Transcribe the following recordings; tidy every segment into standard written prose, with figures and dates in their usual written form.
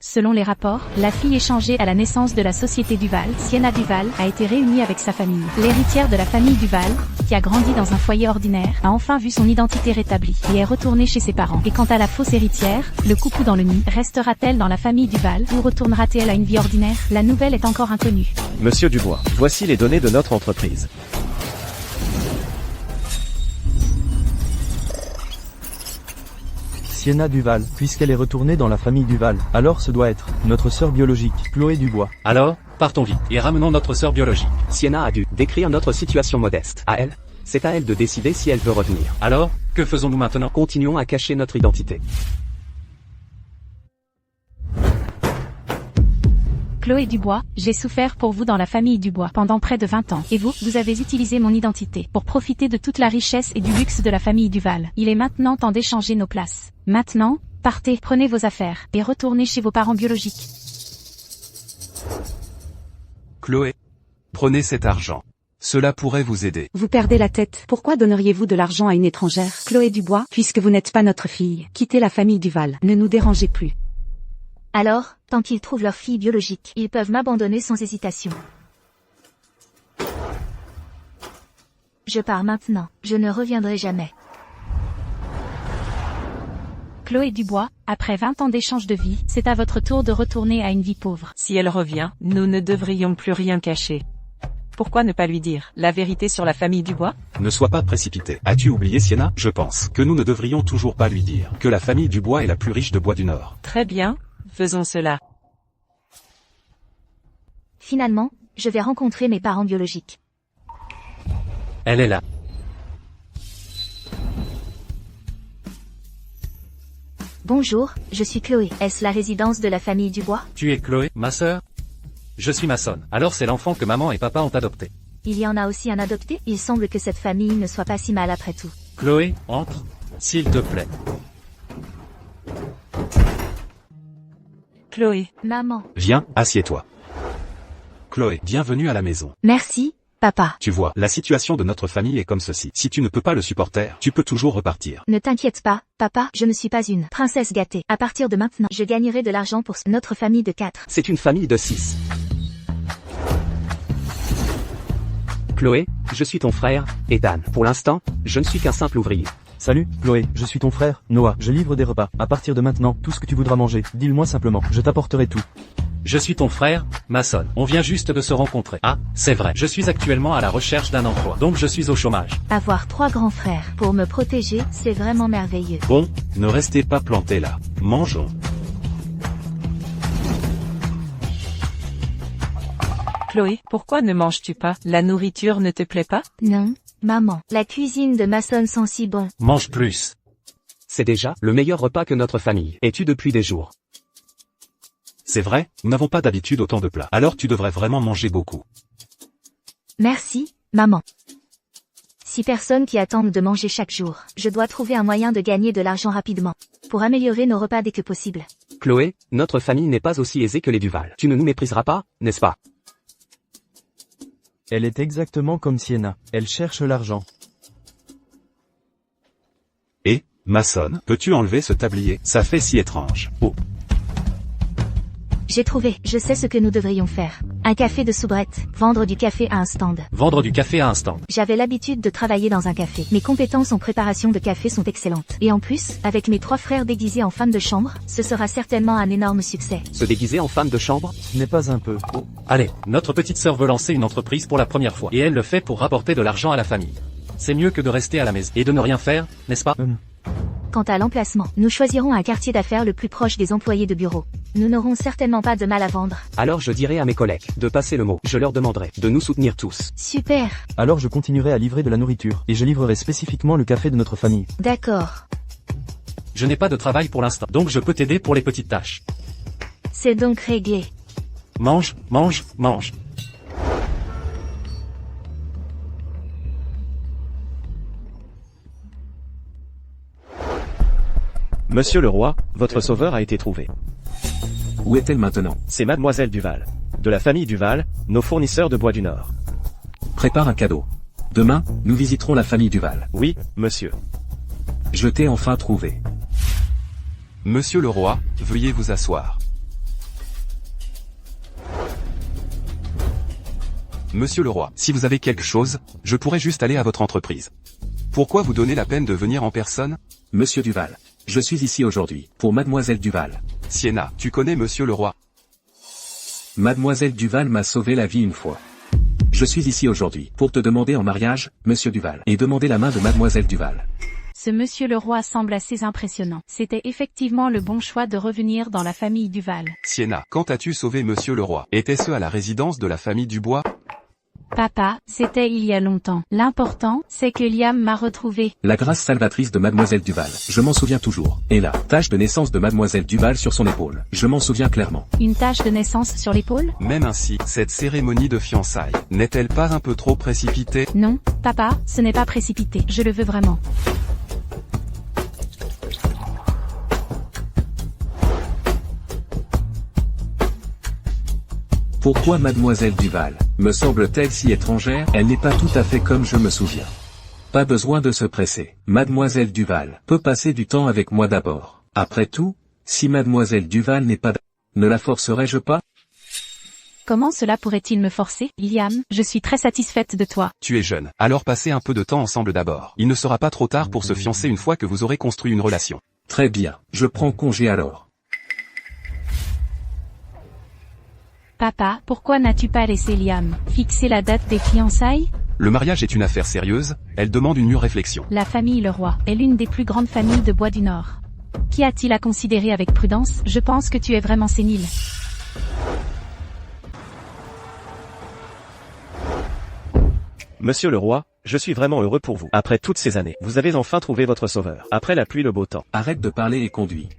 Selon les rapports, la fille échangée à la naissance de la société Duval, Sienna Duval, a été réunie avec sa famille. L'héritière de la famille Duval, qui a grandi dans un foyer ordinaire, a enfin vu son identité rétablie et est retournée chez ses parents. Et quant à la fausse héritière, le coucou dans le nid, restera-t-elle dans la famille Duval ou retournera-t-elle à une vie ordinaire? La nouvelle est encore inconnue. Monsieur Dubois, voici les données de notre entreprise. Sienna Duval, puisqu'elle est retournée dans la famille Duval, alors ce doit être notre sœur biologique, Chloé Dubois. Alors, partons vite et ramenons notre sœur biologique. Sienna a dû décrire notre situation modeste. À elle, c'est à elle de décider si elle veut revenir. Alors, que faisons-nous maintenant? Continuons à cacher notre identité. Chloé Dubois, j'ai souffert pour vous dans la famille Dubois pendant près de 20 ans. Et vous, vous avez utilisé mon identité pour profiter de toute la richesse et du luxe de la famille Duval. Il est maintenant temps d'échanger nos places. Maintenant, partez, prenez vos affaires et retournez chez vos parents biologiques. Chloé, prenez cet argent. Cela pourrait vous aider. Vous perdez la tête. Pourquoi donneriez-vous de l'argent à une étrangère? Chloé Dubois, puisque vous n'êtes pas notre fille, quittez la famille Duval. Ne nous dérangez plus. Alors, tant qu'ils trouvent leur fille biologique, ils peuvent m'abandonner sans hésitation. Je pars maintenant. Je ne reviendrai jamais. Chloé Dubois, après 20 ans d'échange de vie, c'est à votre tour de retourner à une vie pauvre. Si elle revient, nous ne devrions plus rien cacher. Pourquoi ne pas lui dire la vérité sur la famille Dubois? Ne sois pas précipité. As-tu oublié Sienna? Je pense que nous ne devrions toujours pas lui dire que la famille Dubois est la plus riche de Bois du Nord. Très bien, faisons cela. Finalement, je vais rencontrer mes parents biologiques. Elle est là. Bonjour, je suis Chloé. Est-ce la résidence de la famille Dubois? Tu es Chloé, ma sœur? Je suis Mason. Alors c'est l'enfant que maman et papa ont adopté. Il y en a aussi un adopté? Il semble que cette famille ne soit pas si mal après tout. Chloé, entre, s'il te plaît. Chloé. Maman. Viens, assieds-toi. Chloé, bienvenue à la maison. Merci, papa. Tu vois, la situation de notre famille est comme ceci. Si tu ne peux pas le supporter, tu peux toujours repartir. Ne t'inquiète pas, papa, je ne suis pas une princesse gâtée. À partir de maintenant, je gagnerai de l'argent pour notre famille de 4. C'est une famille de 6. Chloé, je suis ton frère, Ethan. Pour l'instant, je ne suis qu'un simple ouvrier. Salut, Chloé, je suis ton frère, Noah. Je livre des repas. À partir de maintenant, tout ce que tu voudras manger, dis-le-moi simplement. Je t'apporterai tout. Je suis ton frère, Mason. On vient juste de se rencontrer. Ah, c'est vrai. Je suis actuellement à la recherche d'un emploi. Donc je suis au chômage. Avoir 3 grands frères pour me protéger, c'est vraiment merveilleux. Bon, ne restez pas plantés là. Mangeons. Chloé, pourquoi ne manges-tu pas? La nourriture ne te plaît pas? Non, maman. La cuisine de Mason sent si bon. Mange plus. C'est déjà le meilleur repas que notre famille ait eu depuis des jours. C'est vrai, nous n'avons pas d'habitude autant de plats. Alors tu devrais vraiment manger beaucoup. Merci, maman. 6 personnes qui attendent de manger chaque jour. Je dois trouver un moyen de gagner de l'argent rapidement, pour améliorer nos repas dès que possible. Chloé, notre famille n'est pas aussi aisée que les Duval. Tu ne nous mépriseras pas, n'est-ce pas? Elle est exactement comme Sienna. Elle cherche l'argent. Et, Mason, peux-tu enlever ce tablier? Ça fait si étrange. Oh. J'ai trouvé, je sais ce que nous devrions faire. Un café de soubrette, vendre du café à un stand. Vendre du café à un stand. J'avais l'habitude de travailler dans un café. Mes compétences en préparation de café sont excellentes. Et en plus, avec mes 3 frères déguisés en femmes de chambre, ce sera certainement un énorme succès. Se déguiser en femme de chambre? Ce n'est pas un peu. Oh. Allez, notre petite sœur veut lancer une entreprise pour la première fois. Et elle le fait pour rapporter de l'argent à la famille. C'est mieux que de rester à la maison et de ne rien faire, n'est-ce pas? Quant à l'emplacement, nous choisirons un quartier d'affaires le plus proche des employés de bureau. Nous n'aurons certainement pas de mal à vendre. Alors je dirai à mes collègues de passer le mot. Je leur demanderai de nous soutenir tous. Super. Alors je continuerai à livrer de la nourriture, et je livrerai spécifiquement le café de notre famille. D'accord. Je n'ai pas de travail pour l'instant, donc je peux t'aider pour les petites tâches. C'est donc réglé. Mange, mange, mange. Monsieur le roi, votre sauveur a été trouvé. Où est-elle maintenant? C'est Mademoiselle Duval. De la famille Duval, nos fournisseurs de Bois du Nord. Prépare un cadeau. Demain, nous visiterons la famille Duval. Oui, monsieur. Je t'ai enfin trouvé. Monsieur le roi, veuillez vous asseoir. Monsieur le roi, si vous avez quelque chose, je pourrais juste aller à votre entreprise. Pourquoi vous donnez la peine de venir en personne? Monsieur Duval, je suis ici aujourd'hui, pour Mademoiselle Duval. Sienna, tu connais monsieur le roi? Mademoiselle Duval m'a sauvé la vie une fois. Je suis ici aujourd'hui, pour te demander en mariage, Monsieur Duval, et demander la main de Mademoiselle Duval. Ce monsieur le roi semble assez impressionnant. C'était effectivement le bon choix de revenir dans la famille Duval. Sienna, quand as-tu sauvé monsieur le roi? Était-ce à la résidence de la famille Dubois? Papa, c'était il y a longtemps. L'important, c'est que Liam m'a retrouvé. La grâce salvatrice de Mademoiselle Duval, je m'en souviens toujours. Et la tache de naissance de Mademoiselle Duval sur son épaule, je m'en souviens clairement. Une tache de naissance sur l'épaule? Même ainsi, cette cérémonie de fiançailles, n'est-elle pas un peu trop précipitée? Non, papa, ce n'est pas précipité. Je le veux vraiment. Pourquoi Mademoiselle Duval me semble-t-elle si étrangère? Elle n'est pas tout à fait comme je me souviens. Pas besoin de se presser. Mademoiselle Duval peut passer du temps avec moi d'abord. Après tout, si Mademoiselle Duval n'est pas ne la forcerai-je pas? Comment cela pourrait-il me forcer? Liam, je suis très satisfaite de toi. Tu es jeune, alors passez un peu de temps ensemble d'abord. Il ne sera pas trop tard pour se fiancer une fois que vous aurez construit une relation. Très bien, je prends congé alors. Papa, pourquoi n'as-tu pas laissé Liam fixer la date des fiançailles? Le mariage est une affaire sérieuse, elle demande une mûre réflexion. La famille Leroy est l'une des plus grandes familles de Bois du Nord. Qu'y a-t-il à considérer avec prudence? Je pense que tu es vraiment sénile. Monsieur le roi, je suis vraiment heureux pour vous. Après toutes ces années, vous avez enfin trouvé votre sauveur. Après la pluie, le beau temps. Arrête de parler et conduis.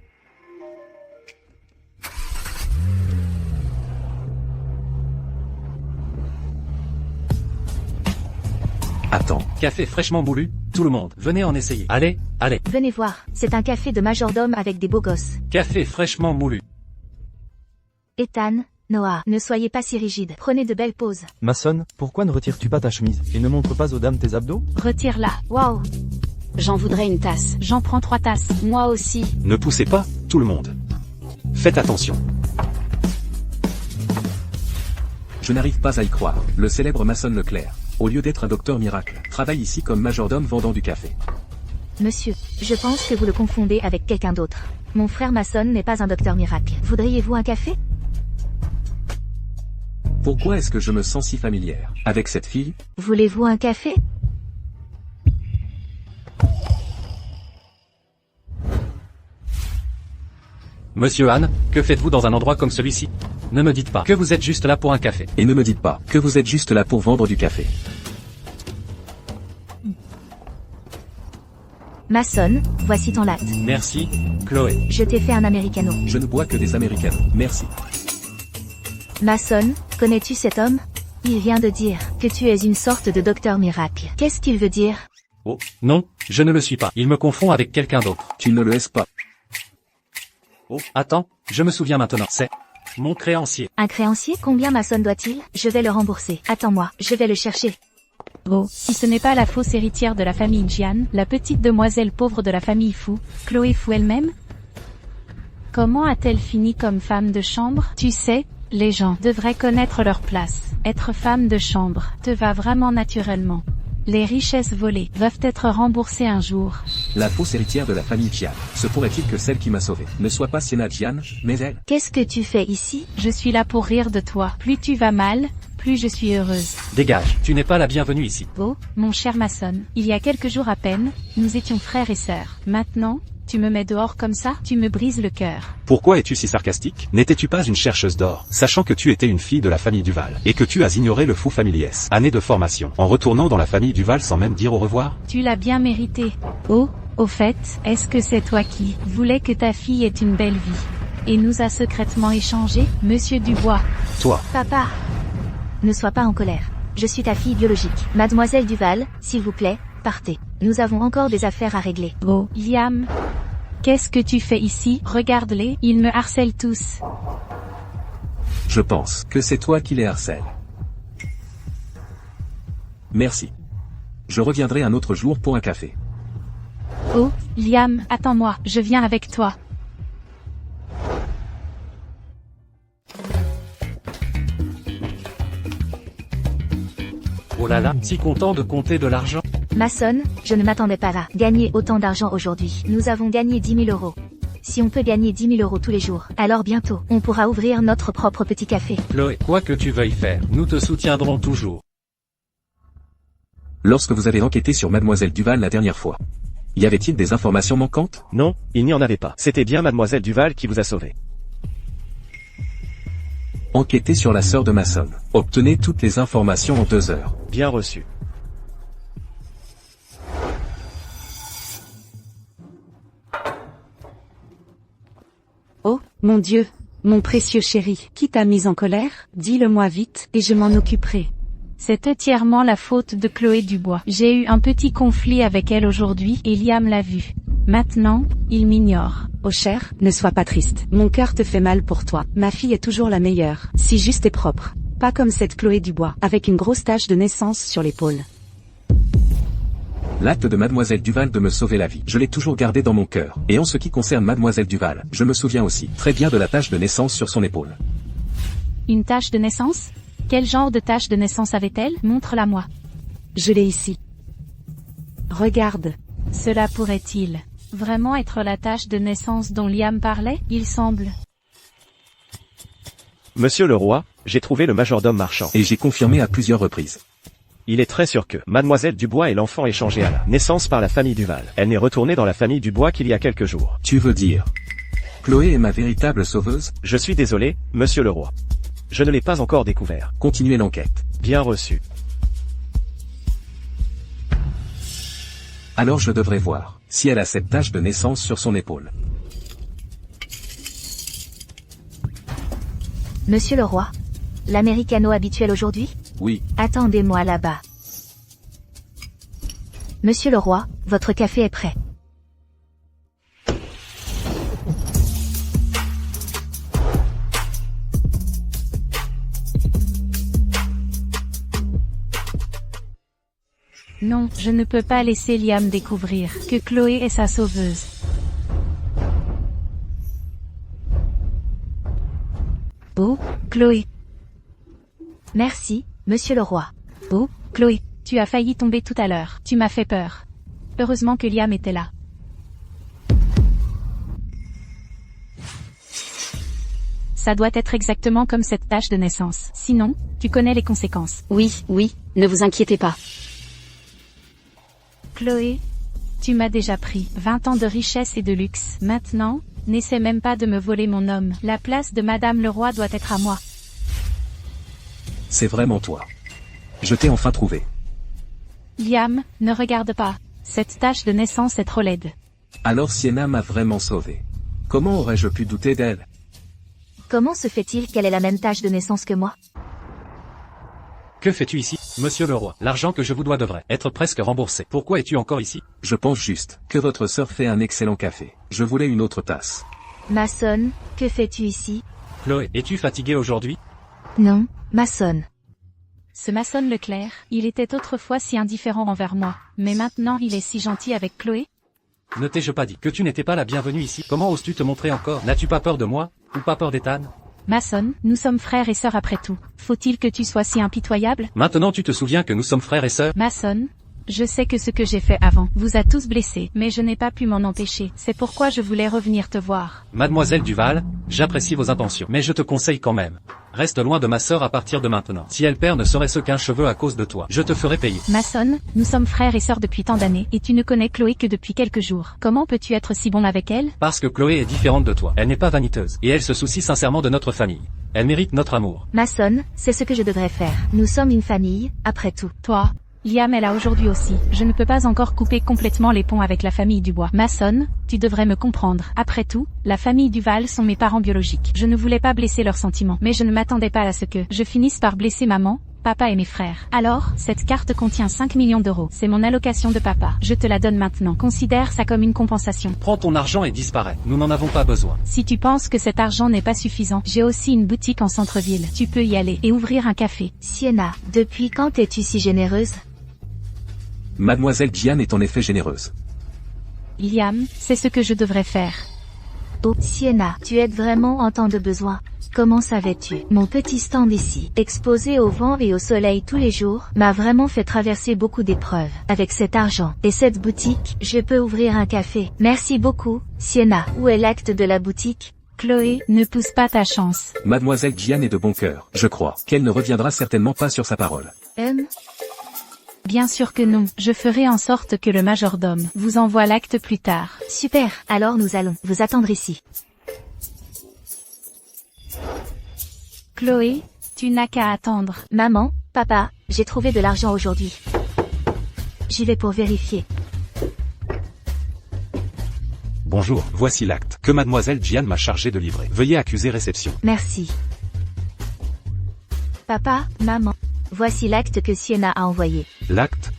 Attends. Café fraîchement moulu, tout le monde, venez en essayer. Allez, allez. Venez voir, c'est un café de majordome avec des beaux gosses. Café fraîchement moulu. Ethan, Noah, ne soyez pas si rigide. Prenez de belles pauses. Mason, pourquoi ne retires-tu pas ta chemise et ne montre pas aux dames tes abdos? Retire-la. Waouh. J'en voudrais une tasse. J'en prends 3 tasses. Moi aussi. Ne poussez pas, tout le monde. Faites attention. Je n'arrive pas à y croire. Le célèbre Mason Leclerc, au lieu d'être un docteur miracle, travaille ici comme majordome vendant du café. Monsieur, je pense que vous le confondez avec quelqu'un d'autre. Mon frère Mason n'est pas un docteur miracle. Voudriez-vous un café? Pourquoi est-ce que je me sens si familière avec cette fille? Voulez-vous un café? Monsieur Han, que faites-vous dans un endroit comme celui-ci? Ne me dites pas que vous êtes juste là pour un café. Et ne me dites pas que vous êtes juste là pour vendre du café. Mason, voici ton latte. Merci, Chloé. Je t'ai fait un americano. Je ne bois que des américains. Merci. Mason, connais-tu cet homme? Il vient de dire que tu es une sorte de docteur miracle. Qu'est-ce qu'il veut dire? Oh, non, je ne le suis pas. Il me confond avec quelqu'un d'autre. Tu ne le laisses pas. Oh, attends, je me souviens maintenant. C'est mon créancier. Un créancier? Combien Mason doit-il? Je vais le rembourser. Attends-moi, je vais le chercher. Oh, si ce n'est pas la fausse héritière de la famille Jian, la petite demoiselle pauvre de la famille Fu, Chloé Fu elle-même? Comment a-t-elle fini comme femme de chambre? Tu sais, les gens devraient connaître leur place. Être femme de chambre te va vraiment naturellement. Les richesses volées doivent être remboursées un jour. La fausse héritière de la famille Jian. Se pourrait-il que celle qui m'a sauvé ne soit pas Sienna Jian, mais elle? Qu'est-ce que tu fais ici? Je suis là pour rire de toi. Plus tu vas mal, plus je suis heureuse. Dégage, tu n'es pas la bienvenue ici. Oh, mon cher Mason, il y a quelques jours à peine, nous étions frères et sœurs. Maintenant, tu me mets dehors comme ça, tu me brises le cœur. Pourquoi es-tu si sarcastique? N'étais-tu pas une chercheuse d'or, sachant que tu étais une fille de la famille Duval, et que tu as ignoré le fou families, année de formation, en retournant dans la famille Duval sans même dire au revoir? Tu l'as bien mérité. Oh, au fait, est-ce que c'est toi qui voulais que ta fille ait une belle vie et nous a secrètement échangé, Monsieur Dubois? Toi. Papa, ne sois pas en colère. Je suis ta fille biologique. Mademoiselle Duval, s'il vous plaît, partez. Nous avons encore des affaires à régler. Oh, Liam, qu'est-ce que tu fais ici? Regarde-les, ils me harcèlent tous. Je pense que c'est toi qui les harcèles. Merci. Je reviendrai un autre jour pour un café. Oh, Liam, attends-moi, je viens avec toi. Oh là là, si content de compter de l'argent. Mason, je ne m'attendais pas à gagner autant d'argent aujourd'hui. Nous avons gagné 10 000 euros. Si on peut gagner 10 000 euros tous les jours, alors bientôt, on pourra ouvrir notre propre petit café. Chloé, quoi que tu veuilles faire, nous te soutiendrons toujours. Lorsque vous avez enquêté sur Mademoiselle Duval la dernière fois, y avait-il des informations manquantes? Non, il n'y en avait pas. C'était bien Mademoiselle Duval qui vous a sauvé. Enquêtez sur la sœur de Mason. Obtenez toutes les informations en 2 heures. Bien reçu. Oh, mon Dieu, mon précieux chéri, qui t'a mise en colère? Dis-le-moi vite, et je m'en occuperai. C'est entièrement la faute de Chloé Dubois. J'ai eu un petit conflit avec elle aujourd'hui et Liam l'a vu. Maintenant, il m'ignore. Oh cher, ne sois pas triste. Mon cœur te fait mal pour toi. Ma fille est toujours la meilleure, si juste et propre. Pas comme cette Chloé Dubois, avec une grosse tache de naissance sur l'épaule. L'acte de Mademoiselle Duval de me sauver la vie, je l'ai toujours gardé dans mon cœur. Et en ce qui concerne Mademoiselle Duval, je me souviens aussi très bien de la tache de naissance sur son épaule. Une tache de naissance? Quel genre de tache de naissance avait-elle? Montre-la-moi. Je l'ai ici. Regarde. Cela pourrait-il vraiment être la tache de naissance dont Liam parlait? Il semble. Monsieur le roi, j'ai trouvé le majordome marchand. Et j'ai confirmé à plusieurs reprises. Il est très sûr que Mademoiselle Dubois est l'enfant échangé à la naissance par la famille Duval. Elle n'est retournée dans la famille Dubois qu'il y a quelques jours. Tu veux dire Chloé est ma véritable sauveuse? Je suis désolé, monsieur le roi. Je ne l'ai pas encore découvert. Continuez l'enquête. Bien reçu. Alors je devrais voir si elle a cette tache de naissance sur son épaule. Monsieur le roi, l'americano habituel aujourd'hui? Oui. Attendez-moi là-bas. Monsieur le roi, votre café est prêt. Non, je ne peux pas laisser Liam découvrir que Chloé est sa sauveuse. Oh, Chloé. Merci, monsieur le roi. Oh, Chloé. Tu as failli tomber tout à l'heure. Tu m'as fait peur. Heureusement que Liam était là. Ça doit être exactement comme cette tache de naissance. Sinon, tu connais les conséquences. Oui, ne vous inquiétez pas. Chloé, tu m'as déjà pris 20 ans de richesse et de luxe. Maintenant, n'essaie même pas de me voler mon homme. La place de Madame le Roi doit être à moi. C'est vraiment toi. Je t'ai enfin trouvé. Liam, ne regarde pas. Cette tache de naissance est trop laide. Alors Sienna m'a vraiment sauvé. Comment aurais-je pu douter d'elle? Comment se fait-il qu'elle ait la même tache de naissance que moi? Que fais-tu ici, monsieur le roi? L'argent que je vous dois devrait être presque remboursé. Pourquoi es-tu encore ici? Je pense juste que votre sœur fait un excellent café. Je voulais une autre tasse. Mason, que fais-tu ici? Chloé, es-tu fatiguée aujourd'hui? Non, Mason. Ce Mason Leclerc, il était autrefois si indifférent envers moi, mais maintenant il est si gentil avec Chloé? Ne t'ai-je pas dit que tu n'étais pas la bienvenue ici? Comment oses-tu te montrer encore? N'as-tu pas peur de moi? Ou pas peur d'Ethan? Mason, nous sommes frères et sœurs après tout. Faut-il que tu sois si impitoyable? Maintenant tu te souviens que nous sommes frères et sœurs? Mason, je sais que ce que j'ai fait avant vous a tous blessés, mais je n'ai pas pu m'en empêcher. C'est pourquoi je voulais revenir te voir. Mademoiselle Duval, j'apprécie vos intentions, mais je te conseille quand même. Reste loin de ma sœur à partir de maintenant. Si elle perd ne serait-ce qu'un cheveu à cause de toi, je te ferai payer. Mason, nous sommes frères et sœurs depuis tant d'années, et tu ne connais Chloé que depuis quelques jours. Comment peux-tu être si bon avec elle? Parce que Chloé est différente de toi. Elle n'est pas vaniteuse, et elle se soucie sincèrement de notre famille. Elle mérite notre amour. Mason, c'est ce que je devrais faire. Nous sommes une famille, après tout. Toi, Liam est là aujourd'hui aussi. Je ne peux pas encore couper complètement les ponts avec la famille Dubois. Mason, tu devrais me comprendre. Après tout, la famille Duval sont mes parents biologiques. Je ne voulais pas blesser leurs sentiments, mais je ne m'attendais pas à ce que je finisse par blesser maman, papa et mes frères. Alors, cette carte contient 5 millions d'euros. C'est mon allocation de papa. Je te la donne maintenant. Considère ça comme une compensation. Prends ton argent et disparais. Nous n'en avons pas besoin. Si tu penses que cet argent n'est pas suffisant, j'ai aussi une boutique en centre-ville. Tu peux y aller et ouvrir un café. Sienna, depuis quand es-tu si généreuse? Mademoiselle Diane est en effet généreuse. Liam, c'est ce que je devrais faire. Oh, Sienna, tu aides vraiment en temps de besoin. Comment savais-tu? Mon petit stand ici, exposé au vent et au soleil tous les jours, m'a vraiment fait traverser beaucoup d'épreuves. Avec cet argent et cette boutique, je peux ouvrir un café. Merci beaucoup, Sienna. Où est l'acte de la boutique? Chloé, ne pousse pas ta chance. Mademoiselle Diane est de bon cœur, je crois, qu'elle ne reviendra certainement pas sur sa parole. Bien sûr que non, je ferai en sorte que le majordome vous envoie l'acte plus tard. Super, alors nous allons vous attendre ici. Chloé, tu n'as qu'à attendre. Maman, papa, j'ai trouvé de l'argent aujourd'hui. J'y vais pour vérifier. Bonjour, voici l'acte que mademoiselle Diane m'a chargé de livrer. Veuillez accuser réception. Merci. Papa, maman, voici l'acte que Sienna a envoyé. L'acte?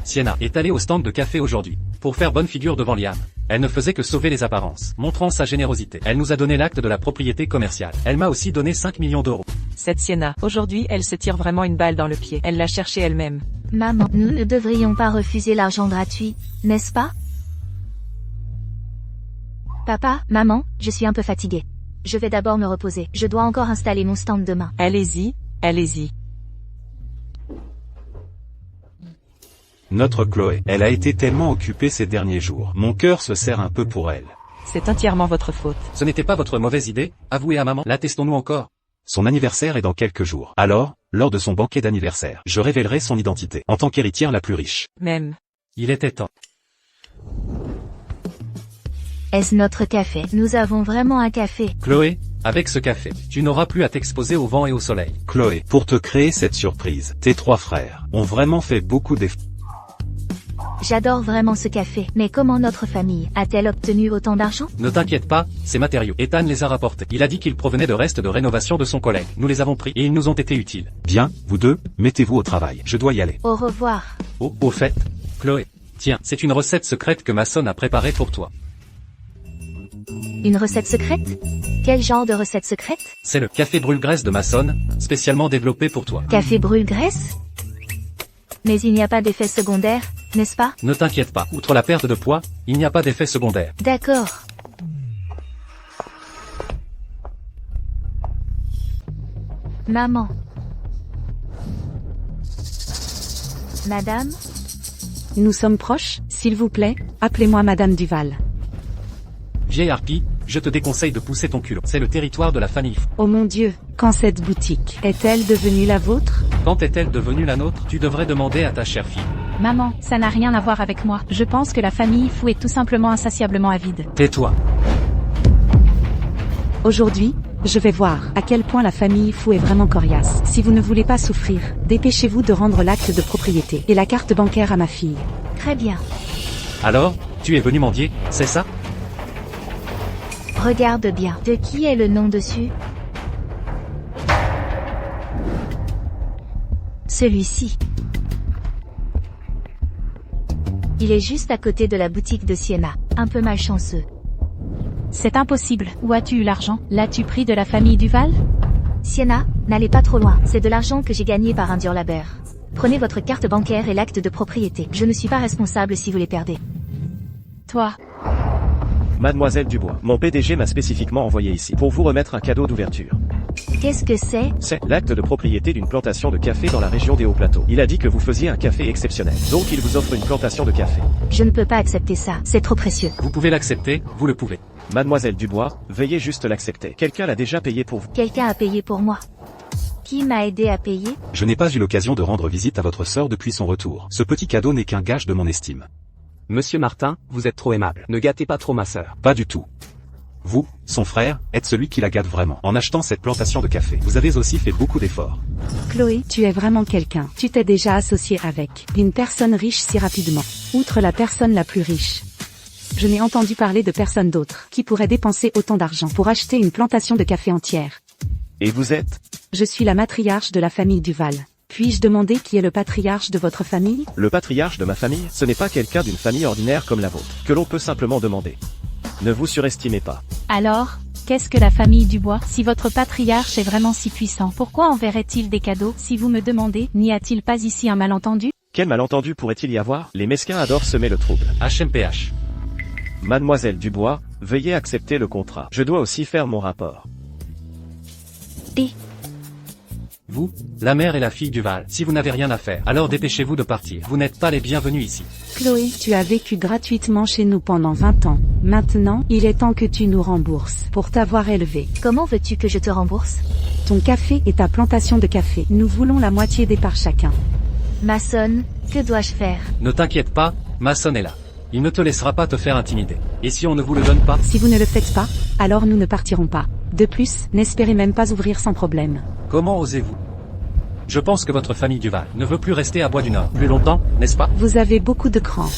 Sienna est allée au stand de café aujourd'hui, pour faire bonne figure devant Liam. Elle ne faisait que sauver les apparences, montrant sa générosité. Elle nous a donné l'acte de la propriété commerciale. Elle m'a aussi donné 5 millions d'euros. Cette Sienna, aujourd'hui elle se tire vraiment une balle dans le pied. Elle l'a cherché elle-même. Maman, nous ne devrions pas refuser l'argent gratuit, n'est-ce pas? Papa, maman, je suis un peu fatiguée. Je vais d'abord me reposer. Je dois encore installer mon stand demain. Allez-y, allez-y. Notre Chloé, elle a été tellement occupée ces derniers jours. Mon cœur se serre un peu pour elle. C'est entièrement votre faute. Ce n'était pas votre mauvaise idée, avouez à maman. L'attestons-nous encore? Son anniversaire est dans quelques jours. Alors, lors de son banquet d'anniversaire, je révélerai son identité, en tant qu'héritière la plus riche. Même. Il était temps. Est-ce notre café? Nous avons vraiment un café. Chloé, avec ce café, tu n'auras plus à t'exposer au vent et au soleil. Chloé, pour te créer cette surprise, tes 3 frères ont vraiment fait beaucoup d'efforts. J'adore vraiment ce café. Mais comment notre famille a-t-elle obtenu autant d'argent? Ne t'inquiète pas, ces matériaux, Ethan les a rapportés. Il a dit qu'ils provenaient de restes de rénovation de son collègue. Nous les avons pris et ils nous ont été utiles. Bien, vous deux, mettez-vous au travail. Je dois y aller. Au revoir. Oh, au fait, Chloé, tiens, c'est une recette secrète que ma sonne a préparée pour toi. Une recette secrète? Quel genre de recette secrète? C'est le café brûle-graisse de ma sonne, spécialement développé pour toi. Café brûle-graisse? Mais il n'y a pas d'effet secondaire, n'est-ce pas? Ne t'inquiète pas, outre la perte de poids, il n'y a pas d'effet secondaire. D'accord. Maman. Madame? Nous sommes proches, s'il vous plaît, appelez-moi Madame Duval. Vieille harpie, je te déconseille de pousser ton culot. C'est le territoire de la famille. Oh mon Dieu, quand cette boutique est-elle devenue la vôtre? Quand est-elle devenue la nôtre? Tu devrais demander à ta chère fille. Maman, ça n'a rien à voir avec moi. Je pense que la famille Fou est tout simplement insatiablement avide. Tais-toi. Aujourd'hui, je vais voir à quel point la famille Fou est vraiment coriace. Si vous ne voulez pas souffrir, dépêchez-vous de rendre l'acte de propriété et la carte bancaire à ma fille. Très bien. Alors, tu es venu mendier, c'est ça? Regarde bien. De qui est le nom dessus? Celui-ci. Il est juste à côté de la boutique de Sienna. Un peu malchanceux. C'est impossible. Où as-tu eu l'argent? L'as-tu pris de la famille Duval? Sienna, n'allez pas trop loin. C'est de l'argent que j'ai gagné par un dur labeur. Prenez votre carte bancaire et l'acte de propriété. Je ne suis pas responsable si vous les perdez. Toi. Mademoiselle Dubois, mon PDG m'a spécifiquement envoyé ici pour vous remettre un cadeau d'ouverture. Qu'est-ce que c'est? C'est l'acte de propriété d'une plantation de café dans la région des Hauts-Plateaux. Il a dit que vous faisiez un café exceptionnel, donc il vous offre une plantation de café. Je ne peux pas accepter ça, c'est trop précieux. Vous pouvez l'accepter, vous le pouvez. Mademoiselle Dubois, veuillez juste l'accepter. Quelqu'un l'a déjà payé pour vous. Quelqu'un a payé pour moi. Qui m'a aidé à payer? Je n'ai pas eu l'occasion de rendre visite à votre sœur depuis son retour. Ce petit cadeau n'est qu'un gage de mon estime. Monsieur Martin, vous êtes trop aimable. Ne gâtez pas trop ma sœur. Pas du tout. Vous, son frère, êtes celui qui la gâte vraiment. En achetant cette plantation de café, vous avez aussi fait beaucoup d'efforts. Chloé, tu es vraiment quelqu'un. Tu t'es déjà associé avec une personne riche si rapidement. Outre la personne la plus riche. Je n'ai entendu parler de personne d'autre qui pourrait dépenser autant d'argent pour acheter une plantation de café entière. Et vous êtes? Je suis la matriarche de la famille Duval. Puis-je demander qui est le patriarche de votre famille? Le patriarche de ma famille, ce n'est pas quelqu'un d'une famille ordinaire comme la vôtre, que l'on peut simplement demander. Ne vous surestimez pas. Alors, qu'est-ce que la famille Dubois? Si votre patriarche est vraiment si puissant, pourquoi enverrait-il des cadeaux? Si vous me demandez, n'y a-t-il pas ici un malentendu? Quel malentendu pourrait-il y avoir? Les mesquins adorent semer le trouble. HMPH. Mademoiselle Dubois, veuillez accepter le contrat. Je dois aussi faire mon rapport. Vous, la mère et la fille Duval, si vous n'avez rien à faire, alors dépêchez-vous de partir. Vous n'êtes pas les bienvenus ici. Chloé, tu as vécu gratuitement chez nous pendant 20 ans. Maintenant, il est temps que tu nous rembourses pour t'avoir élevé. Comment veux-tu que je te rembourse? Ton café et ta plantation de café. Nous voulons la moitié des parts chacun. Mason, que dois-je faire? Ne t'inquiète pas, Mason est là. Il ne te laissera pas te faire intimider. Et si on ne vous le donne pas? Si vous ne le faites pas, alors nous ne partirons pas. De plus, n'espérez même pas ouvrir sans problème. Comment osez-vous? Je pense que votre famille Duval ne veut plus rester à Bois du Nord plus longtemps, n'est-ce pas? Vous avez beaucoup de cran.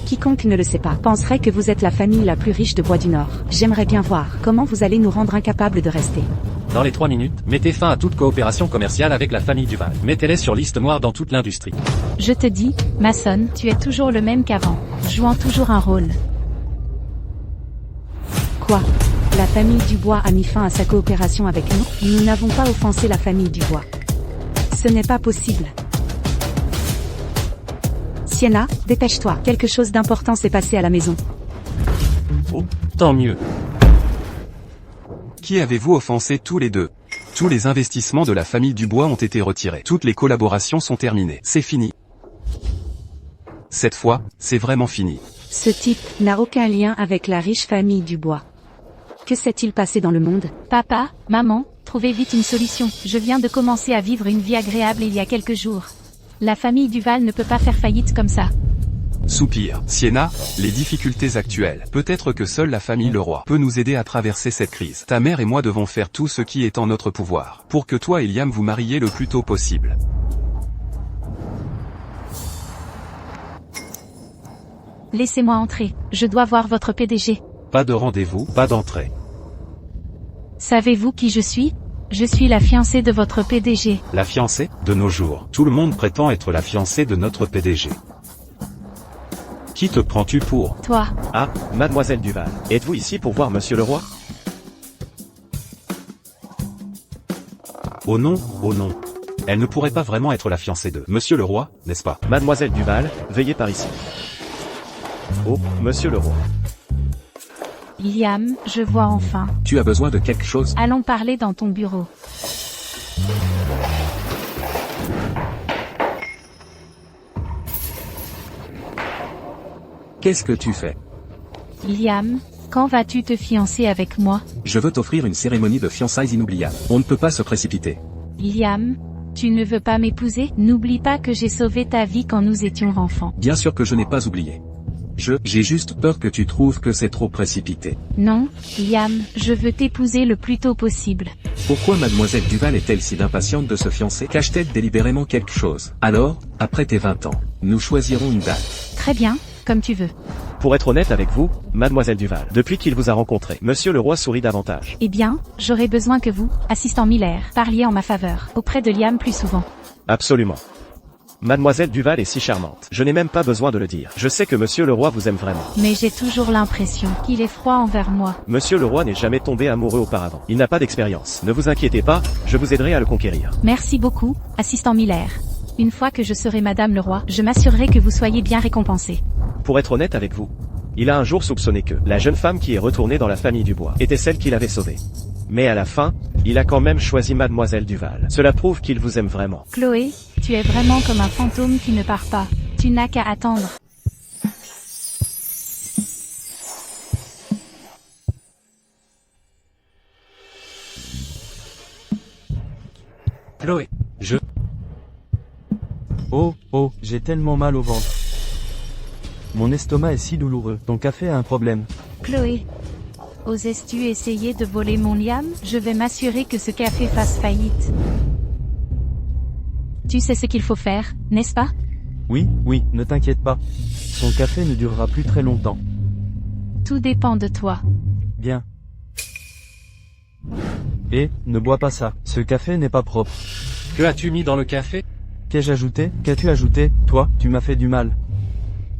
Quiconque ne le sait pas penserait que vous êtes la famille la plus riche de Bois du Nord. J'aimerais bien voir comment vous allez nous rendre incapables de rester. Dans les 3 minutes, mettez fin à toute coopération commerciale avec la famille Duval. Mettez-les sur liste noire dans toute l'industrie. Je te dis, Mason, tu es toujours le même qu'avant, jouant toujours un rôle. Quoi? La famille Dubois a mis fin à sa coopération avec nous? Nous n'avons pas offensé la famille Dubois. Ce n'est pas possible. Sienna, dépêche-toi, quelque chose d'important s'est passé à la maison. Oh, tant mieux. Qui avez-vous offensé tous les deux? Tous les investissements de la famille Dubois ont été retirés. Toutes les collaborations sont terminées. C'est fini. Cette fois, c'est vraiment fini. Ce type n'a aucun lien avec la riche famille Dubois. Que s'est-il passé dans le monde? Papa, maman, trouvez vite une solution. Je viens de commencer à vivre une vie agréable il y a quelques jours. La famille Duval ne peut pas faire faillite comme ça. Soupir. Sienna, les difficultés actuelles. Peut-être que seule la famille Leroy peut nous aider à traverser cette crise. Ta mère et moi devons faire tout ce qui est en notre pouvoir pour que toi et Liam vous mariez le plus tôt possible. Laissez-moi entrer. Je dois voir votre PDG. Pas de rendez-vous, pas d'entrée. Savez-vous qui je suis? Je suis la fiancée de votre PDG. La fiancée? De nos jours, tout le monde prétend être la fiancée de notre PDG. Qui te prends-tu pour? Toi. Ah, mademoiselle Duval, êtes-vous ici pour voir monsieur le roi? Oh non, oh non. Elle ne pourrait pas vraiment être la fiancée de Monsieur le Roi, n'est-ce pas? Mademoiselle Duval, veuillez par ici. Oh, monsieur le roi. Liam, je vois enfin. Tu as besoin de quelque chose? Allons parler dans ton bureau. Qu'est-ce que tu fais? Liam, quand vas-tu te fiancer avec moi? Je veux t'offrir une cérémonie de fiançailles inoubliable. On ne peut pas se précipiter. Liam, tu ne veux pas m'épouser? N'oublie pas que j'ai sauvé ta vie quand nous étions enfants. Bien sûr que je n'ai pas oublié. J'ai juste peur que tu trouves que c'est trop précipité. Non, Liam, je veux t'épouser le plus tôt possible. Pourquoi mademoiselle Duval est-elle si impatiente de se fiancer? Cache-t-elle délibérément quelque chose? Alors, après tes 20 ans, nous choisirons une date. Très bien, comme tu veux. Pour être honnête avec vous, mademoiselle Duval, depuis qu'il vous a rencontré, monsieur le roi sourit davantage. Eh bien, j'aurais besoin que vous, assistant Miller, parliez en ma faveur, auprès de Liam plus souvent. Absolument. Mademoiselle Duval est si charmante. Je n'ai même pas besoin de le dire. Je sais que monsieur le roi vous aime vraiment. Mais j'ai toujours l'impression qu'il est froid envers moi. Monsieur le roi n'est jamais tombé amoureux auparavant. Il n'a pas d'expérience. Ne vous inquiétez pas, je vous aiderai à le conquérir. Merci beaucoup, assistant Miller. Une fois que je serai madame le roi, je m'assurerai que vous soyez bien récompensé. Pour être honnête avec vous, il a un jour soupçonné que la jeune femme qui est retournée dans la famille Dubois était celle qui l'avait sauvée. Mais à la fin, il a quand même choisi mademoiselle Duval. Cela prouve qu'il vous aime vraiment. Chloé, tu es vraiment comme un fantôme qui ne part pas. Tu n'as qu'à attendre. Chloé, Oh, j'ai tellement mal au ventre. Mon estomac est si douloureux. Ton café a un problème. Chloé, oses-tu essayer de voler mon Liam? Je vais m'assurer que ce café fasse faillite. Tu sais ce qu'il faut faire, n'est-ce pas? Oui, ne t'inquiète pas. Son café ne durera plus très longtemps. Tout dépend de toi. Bien. Et, ne bois pas ça. Ce café n'est pas propre. que as-tu mis dans le café? Qu'ai-je ajouté? Qu'as-tu ajouté? Toi, tu m'as fait du mal.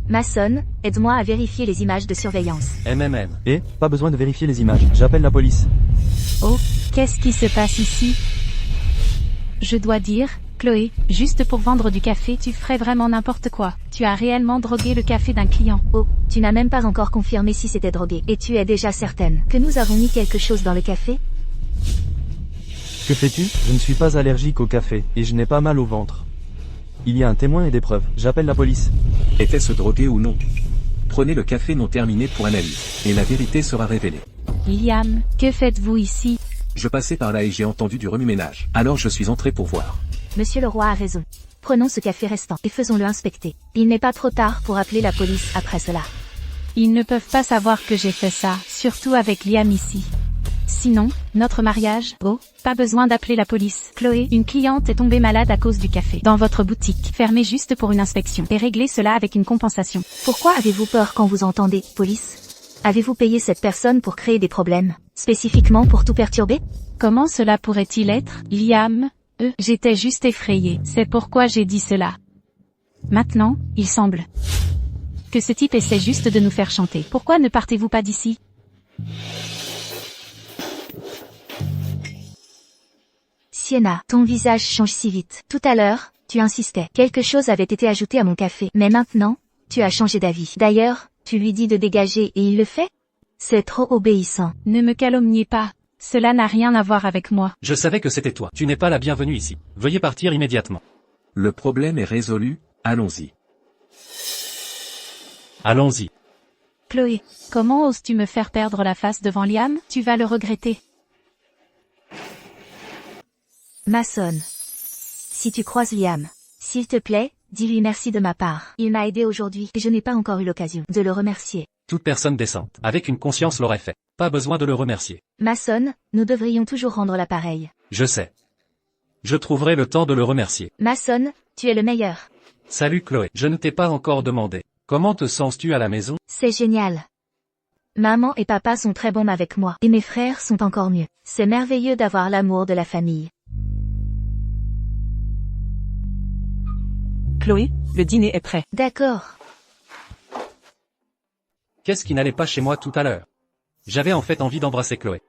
Mason, aide-moi à vérifier les images de surveillance. MMM. Et, pas besoin de vérifier les images. J'appelle la police. Oh, qu'est-ce qui se passe ici? Je dois dire, Chloé, juste pour vendre du café, tu ferais vraiment n'importe quoi. Tu as réellement drogué le café d'un client. Oh, tu n'as même pas encore confirmé si c'était drogué. Et tu es déjà certaine que nous avons mis quelque chose dans le café? Que fais-tu? Je ne suis pas allergique au café, et je n'ai pas mal au ventre. Il y a un témoin et des preuves. J'appelle la police. Était-ce drogué ou non? Prenez le café non terminé pour analyse, et la vérité sera révélée. Liam, que faites-vous ici? Je passais par là et j'ai entendu du remue-ménage. Alors je suis entré pour voir. Monsieur le roi a raison. Prenons ce café restant et faisons-le inspecter. Il n'est pas trop tard pour appeler la police après cela. Ils ne peuvent pas savoir que j'ai fait ça, surtout avec Liam ici. Sinon, notre mariage, oh, pas besoin d'appeler la police. Chloé, une cliente est tombée malade à cause du café. Dans votre boutique, fermée juste pour une inspection. Et réglez cela avec une compensation. Pourquoi avez-vous peur quand vous entendez « police » ? Avez-vous payé cette personne pour créer des problèmes, spécifiquement pour tout perturber? Comment cela pourrait-il être, Liam? J'étais juste effrayée, c'est pourquoi j'ai dit cela. Maintenant, il semble que ce type essaie juste de nous faire chanter. Pourquoi ne partez-vous pas d'ici? Sienna, ton visage change si vite. Tout à l'heure, tu insistais. Quelque chose avait été ajouté à mon café. Mais maintenant, tu as changé d'avis. D'ailleurs, tu lui dis de dégager et il le fait? C'est trop obéissant. Ne me calomniez pas. Cela n'a rien à voir avec moi. Je savais que c'était toi. Tu n'es pas la bienvenue ici. Veuillez partir immédiatement. Le problème est résolu, allons-y. Allons-y. Chloé, comment oses-tu me faire perdre la face devant Liam? Tu vas le regretter. Mason. Si tu croises Liam, s'il te plaît, dis-lui merci de ma part. Il m'a aidé aujourd'hui et je n'ai pas encore eu l'occasion de le remercier. Toute personne décente, avec une conscience l'aurait fait. Pas besoin de le remercier. Mason, nous devrions toujours rendre l'appareil. Je sais. Je trouverai le temps de le remercier. Mason, tu es le meilleur. Salut Chloé, je ne t'ai pas encore demandé. Comment te sens-tu à la maison? C'est génial. Maman et papa sont très bons avec moi, et mes frères sont encore mieux. C'est merveilleux d'avoir l'amour de la famille. Chloé, le dîner est prêt. D'accord. Qu'est-ce qui n'allait pas chez moi tout à l'heure? J'avais en fait envie d'embrasser Chloé.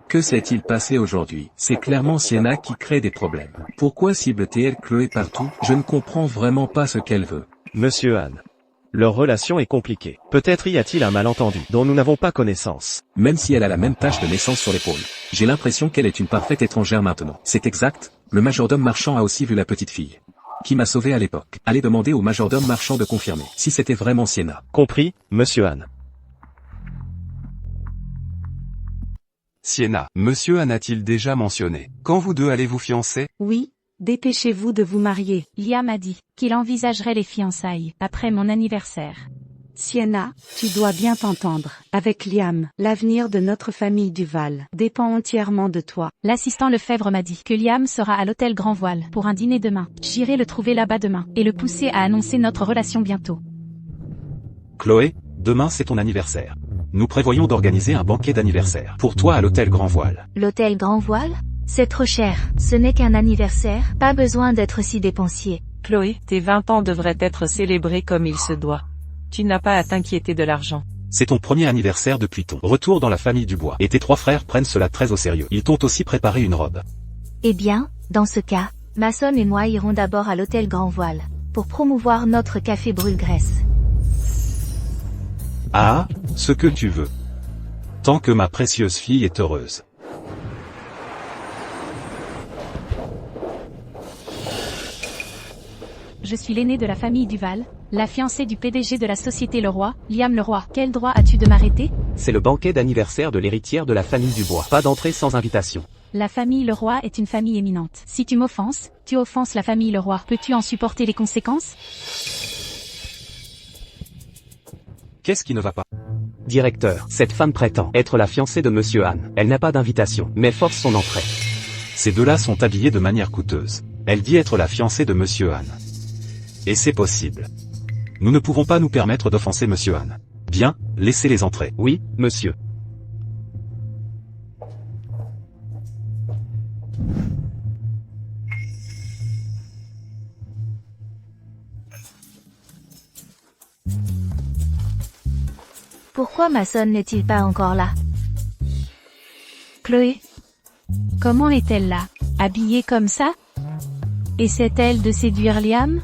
Que s'est-il passé aujourd'hui? C'est clairement Sienna qui crée des problèmes. Pourquoi cible-t-elle Chloé partout? Je ne comprends vraiment pas ce qu'elle veut. Monsieur Han. Leur relation est compliquée. Peut-être y a-t-il un malentendu dont nous n'avons pas connaissance. Même si elle a la même tache de naissance sur l'épaule. J'ai l'impression qu'elle est une parfaite étrangère maintenant. C'est exact, le majordome marchand a aussi vu la petite fille. Qui m'a sauvé à l'époque. Allez demander au majordome marchand de confirmer si c'était vraiment Sienna. Compris, Monsieur Han. Sienna, monsieur Han a-t-il déjà mentionné? Quand vous deux allez vous fiancer? Oui, dépêchez-vous de vous marier. Liam a dit qu'il envisagerait les fiançailles après mon anniversaire. Sienna, tu dois bien t'entendre. Avec Liam, l'avenir de notre famille Duval dépend entièrement de toi. L'assistant Lefebvre m'a dit que Liam sera à l'hôtel Grand Voile pour un dîner demain. J'irai le trouver là-bas demain et le pousser à annoncer notre relation bientôt. Chloé, demain c'est ton anniversaire. Nous prévoyons d'organiser un banquet d'anniversaire pour toi à l'hôtel Grand Voile. L'hôtel Grand Voile? C'est trop cher. Ce n'est qu'un anniversaire, pas besoin d'être si dépensier. Chloé, tes 20 ans devraient être célébrés comme il se doit. Tu n'as pas à t'inquiéter de l'argent. C'est ton premier anniversaire depuis ton retour dans la famille Dubois. Et tes 3 frères prennent cela très au sérieux. Ils t'ont aussi préparé une robe. Eh bien, dans ce cas, Mason et moi irons d'abord à l'hôtel Grand Voile, pour promouvoir notre café brûle-graisse. Ah, ce que tu veux. Tant que ma précieuse fille est heureuse. Je suis l'aînée de la famille Duval, la fiancée du PDG de la société Leroy, Liam Leroy. Quel droit as-tu de m'arrêter? C'est le banquet d'anniversaire de l'héritière de la famille Dubois. Pas d'entrée sans invitation. La famille Leroy est une famille éminente. Si tu m'offenses, tu offenses la famille Leroy. Peux-tu en supporter les conséquences? Qu'est-ce qui ne va pas? Directeur, cette femme prétend être la fiancée de Monsieur Han. Elle n'a pas d'invitation, mais force son entrée. Ces deux-là sont habillés de manière coûteuse. Elle dit être la fiancée de Monsieur Han. Et c'est possible. Nous ne pouvons pas nous permettre d'offenser Monsieur Han. Bien, laissez-les entrer. Oui, monsieur. Pourquoi Mason n'est-il pas encore là? Chloé? Comment est-elle là? Habillée comme ça? Essaie-t-elle de séduire Liam?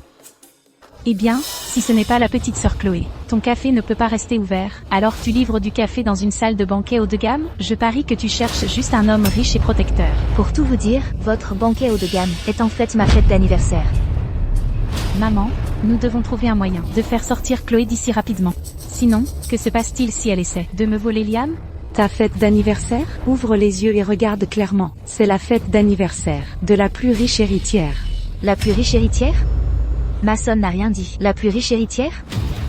Eh bien, si ce n'est pas la petite sœur Chloé, ton café ne peut pas rester ouvert, alors tu livres du café dans une salle de banquet haut de gamme? Je parie que tu cherches juste un homme riche et protecteur. Pour tout vous dire, votre banquet haut de gamme est en fait ma fête d'anniversaire. Maman, nous devons trouver un moyen de faire sortir Chloé d'ici rapidement. Sinon, que se passe-t-il si elle essaie de me voler Liam? Ta fête d'anniversaire? Ouvre les yeux et regarde clairement. C'est la fête d'anniversaire de la plus riche héritière. La plus riche héritière? Mason n'a rien dit. La plus riche héritière?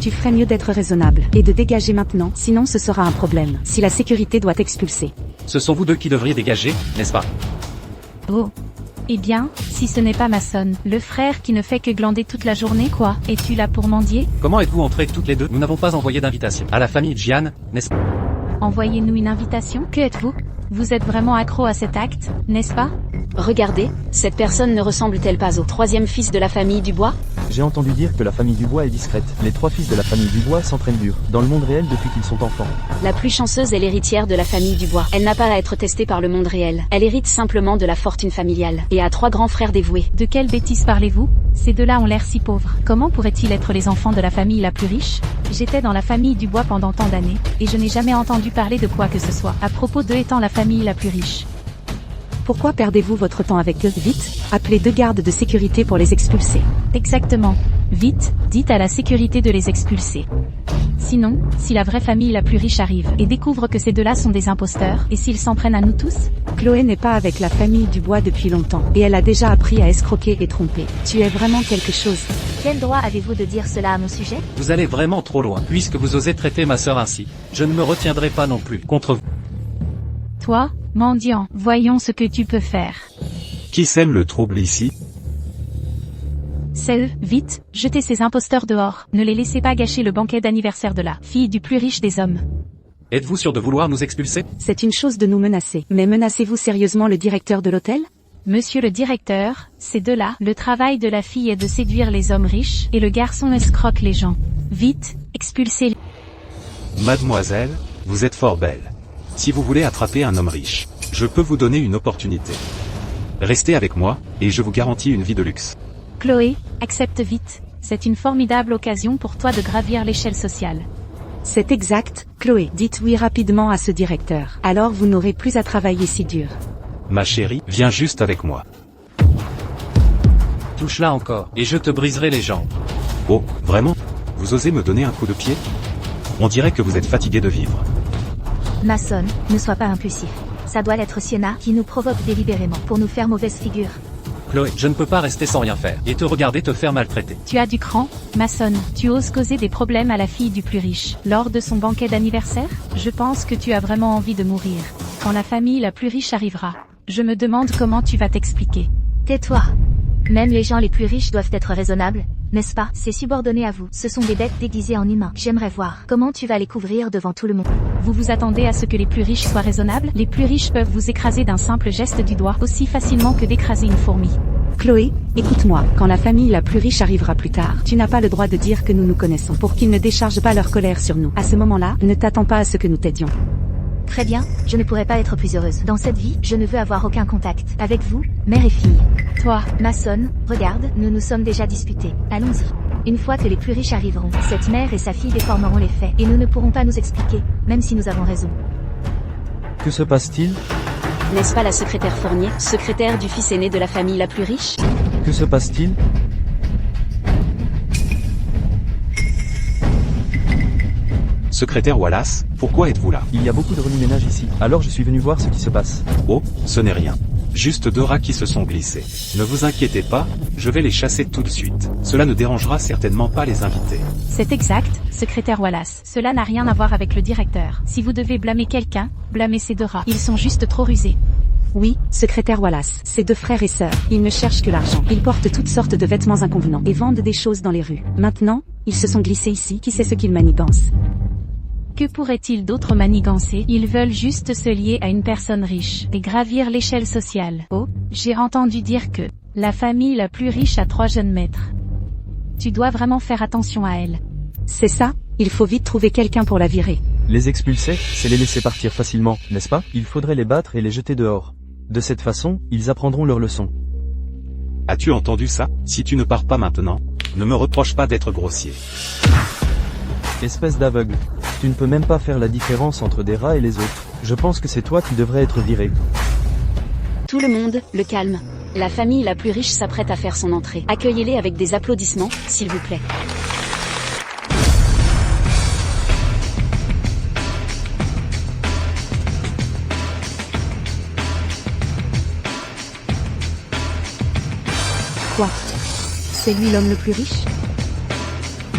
Tu ferais mieux d'être raisonnable et de dégager maintenant, sinon ce sera un problème. Si la sécurité doit t'expulser. Ce sont vous deux qui devriez dégager, n'est-ce pas? Oh. Eh bien, si ce n'est pas Mason, le frère qui ne fait que glander toute la journée, quoi? Es-tu là pour mendier? Comment êtes-vous entrés toutes les deux? Nous n'avons pas envoyé d'invitation à la famille Jian, n'est-ce pas? Envoyez-nous une invitation? Que êtes-vous? Vous êtes vraiment accro à cet acte, n'est-ce pas? Regardez, cette personne ne ressemble-t-elle pas au troisième fils de la famille Dubois? J'ai entendu dire que la famille Dubois est discrète. Les 3 fils de la famille Dubois s'entraînent dur, dans le monde réel depuis qu'ils sont enfants. La plus chanceuse est l'héritière de la famille Dubois. Elle n'a pas à être testée par le monde réel. Elle hérite simplement de la fortune familiale, et a 3 grands frères dévoués. De quelle bêtise parlez-vous? Ces deux-là ont l'air si pauvres. Comment pourraient-ils être les enfants de la famille la plus riche? J'étais dans la famille Dubois pendant tant d'années, et je n'ai jamais entendu parler de quoi que ce soit, à propos d'eux étant la famille la plus riche. Pourquoi perdez-vous votre temps avec eux? Vite, appelez 2 gardes de sécurité pour les expulser. Exactement. Vite, dites à la sécurité de les expulser. Sinon, si la vraie famille la plus riche arrive et découvre que ces deux-là sont des imposteurs, et s'ils s'en prennent à nous tous? Chloé n'est pas avec la famille Dubois depuis longtemps, et elle a déjà appris à escroquer et tromper. Tu es vraiment quelque chose. Quel droit avez-vous de dire cela à mon sujet? Vous allez vraiment trop loin, puisque vous osez traiter ma sœur ainsi. Je ne me retiendrai pas non plus contre vous. Toi, mendiant, voyons ce que tu peux faire. Qui sème le trouble ici? C'est eux, vite, jetez ces imposteurs dehors. Ne les laissez pas gâcher le banquet d'anniversaire de la fille du plus riche des hommes. Êtes-vous sûr de vouloir nous expulser? C'est une chose de nous menacer, mais menacez-vous sérieusement le directeur de l'hôtel? Monsieur le directeur, ces deux-là, le travail de la fille est de séduire les hommes riches, et le garçon escroque les gens. Vite, expulsez-les. Mademoiselle, vous êtes fort belle. Si vous voulez attraper un homme riche, je peux vous donner une opportunité. Restez avec moi, et je vous garantis une vie de luxe. Chloé, accepte vite. C'est une formidable occasion pour toi de gravir l'échelle sociale. C'est exact, Chloé. Dites oui rapidement à ce directeur. Alors vous n'aurez plus à travailler si dur. Ma chérie, viens juste avec moi. Touche-la encore, et je te briserai les jambes. Oh, vraiment? Vous osez me donner un coup de pied? On dirait que vous êtes fatigué de vivre. Mason, ne sois pas impulsif. Ça doit être Sienna qui nous provoque délibérément pour nous faire mauvaise figure. Chloé, je ne peux pas rester sans rien faire, et te regarder te faire maltraiter. Tu as du cran, Mason. Tu oses causer des problèmes à la fille du plus riche, lors de son banquet d'anniversaire? Je pense que tu as vraiment envie de mourir. Quand la famille la plus riche arrivera, je me demande comment tu vas t'expliquer. Tais-toi. Même les gens les plus riches doivent être raisonnables, n'est-ce pas? C'est subordonné à vous. Ce sont des bêtes déguisées en humains. J'aimerais voir comment tu vas les couvrir devant tout le monde. Vous vous attendez à ce que les plus riches soient raisonnables? Les plus riches peuvent vous écraser d'un simple geste du doigt, aussi facilement que d'écraser une fourmi. Chloé, écoute-moi, quand la famille la plus riche arrivera plus tard, tu n'as pas le droit de dire que nous nous connaissons pour qu'ils ne déchargent pas leur colère sur nous. À ce moment-là, ne t'attends pas à ce que nous t'aidions. Très bien, je ne pourrais pas être plus heureuse. Dans cette vie, je ne veux avoir aucun contact avec vous, mère et fille. Toi, Mason, regarde, nous nous sommes déjà disputés. Allons-y. Une fois que les plus riches arriveront, cette mère et sa fille déformeront les faits, et nous ne pourrons pas nous expliquer, même si nous avons raison. Que se passe-t-il? N'est-ce pas la secrétaire Fournier, secrétaire du fils aîné de la famille la plus riche? Que se passe-t-il? Secrétaire Wallace, pourquoi êtes-vous là? Il y a beaucoup de remue-ménage ici, alors je suis venu voir ce qui se passe. Oh, ce n'est rien. Juste 2 rats qui se sont glissés. Ne vous inquiétez pas, je vais les chasser tout de suite. Cela ne dérangera certainement pas les invités. C'est exact, secrétaire Wallace. Cela n'a rien à voir avec le directeur. Si vous devez blâmer quelqu'un, blâmez ces 2 rats. Ils sont juste trop rusés. Oui, secrétaire Wallace, ces 2 frères et sœurs, ils ne cherchent que l'argent. Ils portent toutes sortes de vêtements inconvenants et vendent des choses dans les rues. Maintenant, ils se sont glissés ici, qui sait ce qu'ils manigancent? Que pourraient-ils d'autres manigancer? Ils veulent juste se lier à une personne riche et gravir l'échelle sociale. Oh, j'ai entendu dire que la famille la plus riche a 3 jeunes maîtres. Tu dois vraiment faire attention à elle. C'est ça, il faut vite trouver quelqu'un pour la virer. Les expulser, c'est les laisser partir facilement, n'est-ce pas? Il faudrait les battre et les jeter dehors. De cette façon, ils apprendront leur leçon. As-tu entendu ça? Si tu ne pars pas maintenant, ne me reproche pas d'être grossier. Espèce d'aveugle. Tu ne peux même pas faire la différence entre des rats et les autres. Je pense que c'est toi qui devrais être viré. Tout le monde, le calme. La famille la plus riche s'apprête à faire son entrée. Accueillez-les avec des applaudissements, s'il vous plaît. Quoi? C'est lui l'homme le plus riche?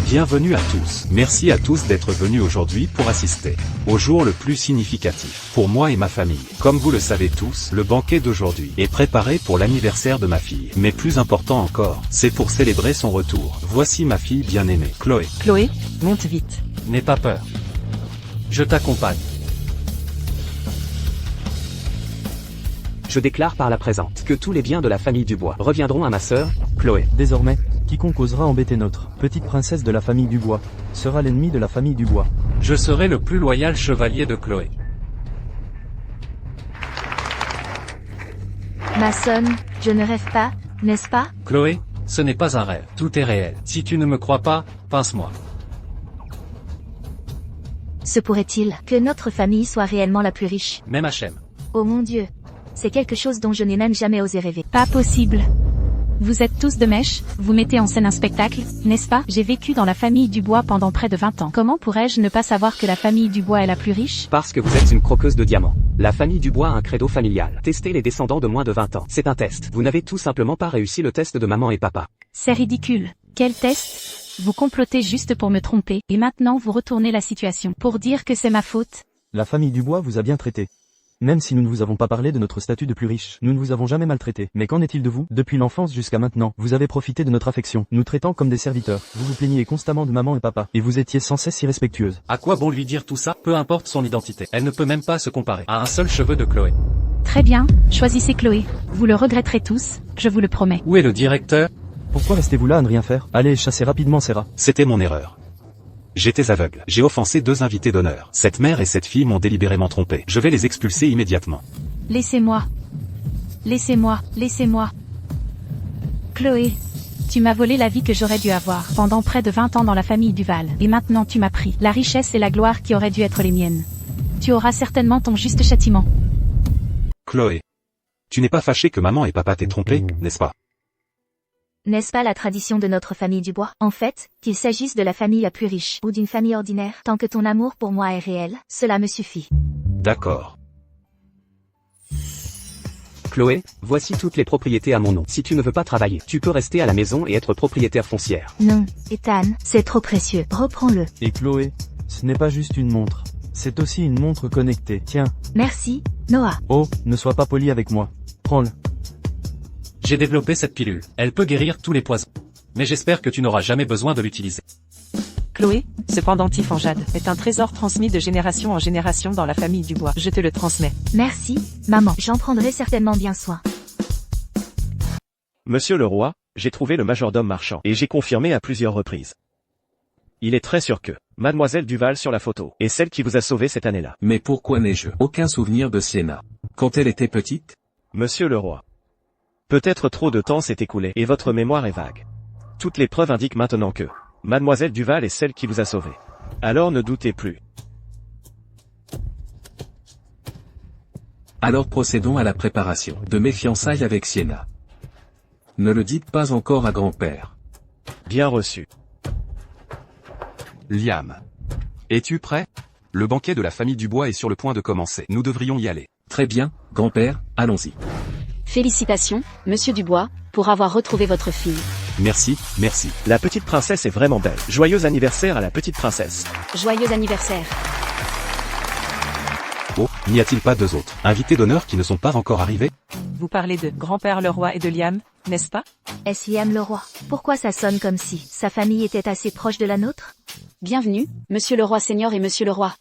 Bienvenue à tous. Merci à tous d'être venus aujourd'hui pour assister au jour le plus significatif pour moi et ma famille. Comme vous le savez tous, le banquet d'aujourd'hui est préparé pour l'anniversaire de ma fille. Mais plus important encore, c'est pour célébrer son retour. Voici ma fille bien-aimée, Chloé. Chloé, monte vite. N'aie pas peur. Je t'accompagne. Je déclare par la présente que tous les biens de la famille Dubois reviendront à ma sœur, Chloé. Désormais, quiconque osera embêter notre petite princesse de la famille Dubois sera l'ennemi de la famille Dubois. Je serai le plus loyal chevalier de Chloé. Ma sonne, je ne rêve pas, n'est-ce pas? Chloé, ce n'est pas un rêve, tout est réel. Si tu ne me crois pas, pince-moi. Se pourrait-il que notre famille soit réellement la plus riche? Même Hachem. Oh mon Dieu. C'est quelque chose dont je n'ai même jamais osé rêver. Pas possible. Vous êtes tous de mèche, vous mettez en scène un spectacle, n'est-ce pas? J'ai vécu dans la famille Dubois pendant près de 20 ans. Comment pourrais-je ne pas savoir que la famille Dubois est la plus riche? Parce que vous êtes une croqueuse de diamants. La famille Dubois a un credo familial. Testez les descendants de moins de 20 ans. C'est un test. Vous n'avez tout simplement pas réussi le test de maman et papa. C'est ridicule. Quel test? Vous complotez juste pour me tromper, et maintenant vous retournez la situation pour dire que c'est ma faute. La famille Dubois vous a bien traité. Même si nous ne vous avons pas parlé de notre statut de plus riche, nous ne vous avons jamais maltraité. Mais qu'en est-il de vous? Depuis l'enfance jusqu'à maintenant, vous avez profité de notre affection, nous traitant comme des serviteurs. Vous vous plaigniez constamment de maman et papa, et vous étiez sans cesse irrespectueuse. À quoi bon lui dire tout ça? Peu importe son identité. Elle ne peut même pas se comparer à un seul cheveu de Chloé. Très bien, choisissez Chloé. Vous le regretterez tous, je vous le promets. Où est le directeur? Pourquoi restez-vous là à ne rien faire? Allez chasser rapidement ces rats. C'était mon erreur. J'étais aveugle. J'ai offensé 2 invités d'honneur. Cette mère et cette fille m'ont délibérément trompé. Je vais les expulser immédiatement. Laissez-moi. Laissez-moi, laissez-moi. Chloé, tu m'as volé la vie que j'aurais dû avoir pendant près de 20 ans dans la famille Duval. Et maintenant tu m'as pris la richesse et la gloire qui auraient dû être les miennes. Tu auras certainement ton juste châtiment. Chloé. Tu n'es pas fâchée que maman et papa t'aient trompé, n'est-ce pas? N'est-ce pas la tradition de notre famille Dubois? En fait, qu'il s'agisse de la famille la plus riche ou d'une famille ordinaire, tant que ton amour pour moi est réel, cela me suffit. D'accord. Chloé, voici toutes les propriétés à mon nom. Si tu ne veux pas travailler, tu peux rester à la maison et être propriétaire foncière. Non, Ethan, c'est trop précieux. Reprends-le. Et Chloé, ce n'est pas juste une montre. C'est aussi une montre connectée. Tiens. Merci, Noah. Oh, ne sois pas poli avec moi. Prends-le. J'ai développé cette pilule. Elle peut guérir tous les poisons. Mais j'espère que tu n'auras jamais besoin de l'utiliser. Chloé, ce pendentif en jade est un trésor transmis de génération en génération dans la famille Dubois. Je te le transmets. Merci, maman. J'en prendrai certainement bien soin. Monsieur le roi, j'ai trouvé le majordome marchand, et j'ai confirmé à plusieurs reprises. Il est très sûr que Mademoiselle Duval sur la photo est celle qui vous a sauvé cette année-là. Mais pourquoi n'ai-je aucun souvenir de Sienna? Quand elle était petite? Monsieur le roi. Peut-être trop de temps s'est écoulé et votre mémoire est vague. Toutes les preuves indiquent maintenant que Mademoiselle Duval est celle qui vous a sauvé. Alors ne doutez plus. Alors procédons à la préparation de mes fiançailles avec Sienna. Ne le dites pas encore à grand-père. Bien reçu. Liam. Es-tu prêt? Le banquet de la famille Dubois est sur le point de commencer. Nous devrions y aller. Très bien, grand-père, allons-y. Félicitations, monsieur Dubois, pour avoir retrouvé votre fille. Merci, merci. La petite princesse est vraiment belle. Joyeux anniversaire à la petite princesse. Joyeux anniversaire. Oh, n'y a-t-il pas 2 autres invités d'honneur qui ne sont pas encore arrivés? Vous parlez de grand-père le roi et de Liam, n'est-ce pas? Est-ce Liam le roi? Pourquoi ça sonne comme si sa famille était assez proche de la nôtre? Bienvenue, monsieur le roi seigneur et monsieur le roi.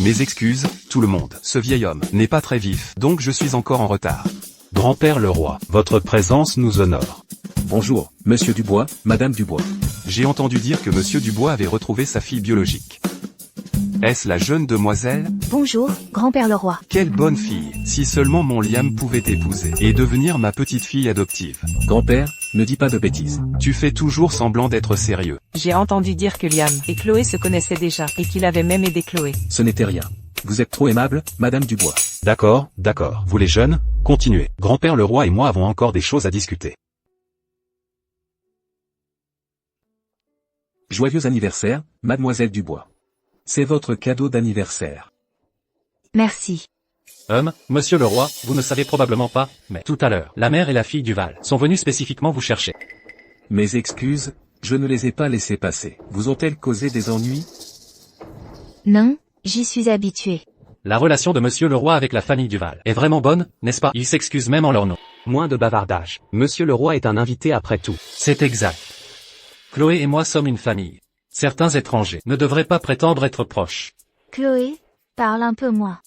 Mes excuses, tout le monde. Ce vieil homme n'est pas très vif, donc je suis encore en retard. Grand-père le roi, votre présence nous honore. Bonjour, monsieur Dubois, madame Dubois. J'ai entendu dire que monsieur Dubois avait retrouvé sa fille biologique. Est-ce la jeune demoiselle? Bonjour, grand-père le roi. Quelle bonne fille. Si seulement mon Liam pouvait t'épouser et devenir ma petite fille adoptive. Grand-père, ne dis pas de bêtises. Tu fais toujours semblant d'être sérieux. J'ai entendu dire que Liam et Chloé se connaissaient déjà, et qu'il avait même aidé Chloé. Ce n'était rien. Vous êtes trop aimable, Madame Dubois. D'accord, d'accord. Vous les jeunes, continuez. Grand-père le roi et moi avons encore des choses à discuter. Joyeux anniversaire, Mademoiselle Dubois. C'est votre cadeau d'anniversaire. Merci. Monsieur le roi, vous ne savez probablement pas, mais tout à l'heure, la mère et la fille du Val sont venues spécifiquement vous chercher. Mes excuses, je ne les ai pas laissées passer. Vous ont-elles causé des ennuis? Non, j'y suis habitué. La relation de monsieur le roi avec la famille du Val est vraiment bonne, n'est-ce pas? Ils s'excusent même en leur nom. Moins de bavardage. Monsieur le roi est un invité après tout. C'est exact. Chloé et moi sommes une famille. Certains étrangers ne devraient pas prétendre être proches. Chloé, parle un peu moins.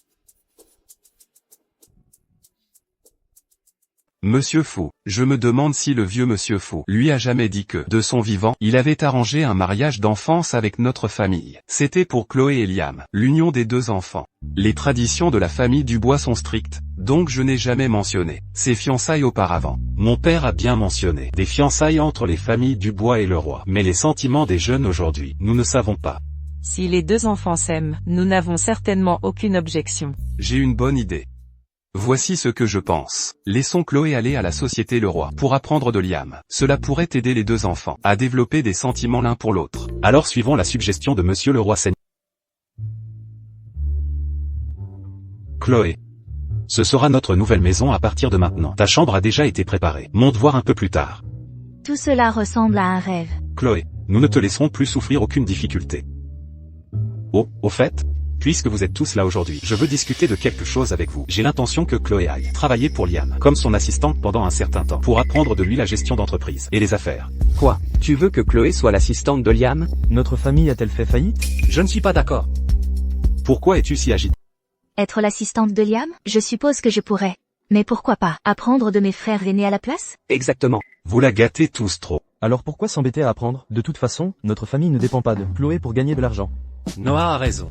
Monsieur Fou, je me demande si le vieux Monsieur Fou lui a jamais dit que, de son vivant, il avait arrangé un mariage d'enfance avec notre famille. C'était pour Chloé et Liam, l'union des deux enfants. Les traditions de la famille Dubois sont strictes, donc je n'ai jamais mentionné ces fiançailles auparavant. Mon père a bien mentionné des fiançailles entre les familles Dubois et le roi. Mais les sentiments des jeunes aujourd'hui, nous ne savons pas. Si les deux enfants s'aiment, nous n'avons certainement aucune objection. J'ai une bonne idée. Voici ce que je pense. Laissons Chloé aller à la société Le Roi pour apprendre de Liam. Cela pourrait aider les deux enfants à développer des sentiments l'un pour l'autre. Alors suivons la suggestion de monsieur le roi Seigneur. Chloé. Ce sera notre nouvelle maison à partir de maintenant. Ta chambre a déjà été préparée. Monte voir un peu plus tard. Tout cela ressemble à un rêve. Chloé, nous ne te laisserons plus souffrir aucune difficulté. Oh, au fait, puisque vous êtes tous là aujourd'hui, je veux discuter de quelque chose avec vous. J'ai l'intention que Chloé aille travailler pour Liam, comme son assistante pendant un certain temps, pour apprendre de lui la gestion d'entreprise et les affaires. Quoi? Tu veux que Chloé soit l'assistante de Liam? Notre famille a-t-elle fait faillite? Je ne suis pas d'accord. Pourquoi es-tu si agité? Être l'assistante de Liam? Je suppose que je pourrais. Mais pourquoi pas apprendre de mes frères aînés à la place? Exactement. Vous la gâtez tous trop. Alors pourquoi s'embêter à apprendre? De toute façon, notre famille ne dépend pas de Chloé pour gagner de l'argent. Noah a raison.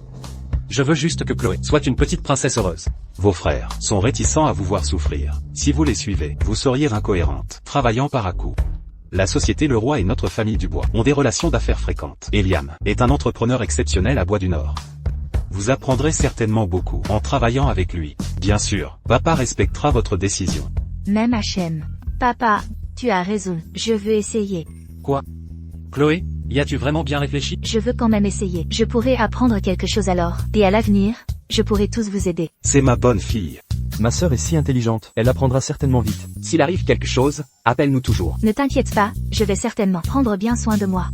Je veux juste que Chloé soit une petite princesse heureuse. Vos frères sont réticents à vous voir souffrir. Si vous les suivez, vous seriez incohérente, travaillant par à-coups. La société Le Roi et notre famille Dubois ont des relations d'affaires fréquentes. Et Liam est un entrepreneur exceptionnel à Bois du Nord. Vous apprendrez certainement beaucoup en travaillant avec lui. Bien sûr, papa respectera votre décision. Même Hachem. Papa, tu as raison, je veux essayer. Quoi? Chloé, y as-tu vraiment bien réfléchi? Je veux quand même essayer. Je pourrais apprendre quelque chose alors. Et à l'avenir, je pourrai tous vous aider. C'est ma bonne fille. Ma sœur est si intelligente, elle apprendra certainement vite. S'il arrive quelque chose, appelle-nous toujours. Ne t'inquiète pas, je vais certainement prendre bien soin de moi.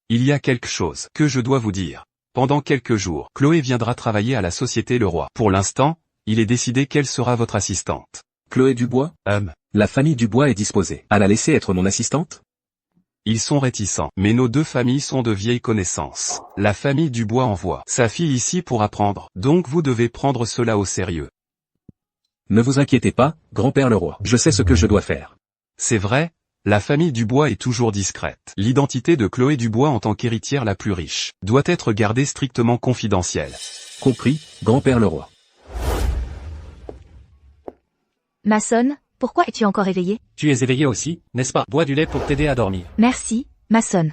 Il y a quelque chose que je dois vous dire. Pendant quelques jours, Chloé viendra travailler à la société Le Roi. Pour l'instant, il est décidé qu'elle sera votre assistante. Chloé Dubois? La famille Dubois est disposée à la laisser être mon assistante? Ils sont réticents, mais nos deux familles sont de vieilles connaissances. La famille Dubois envoie sa fille ici pour apprendre, donc vous devez prendre cela au sérieux. Ne vous inquiétez pas, grand-père le roi. Je sais ce que je dois faire. C'est vrai, la famille Dubois est toujours discrète. L'identité de Chloé Dubois en tant qu'héritière la plus riche doit être gardée strictement confidentielle. Compris, grand-père le roi. Mason, pourquoi es-tu encore éveillé? Tu es éveillé aussi, n'est-ce pas? Bois du lait pour t'aider à dormir. Merci, Mason.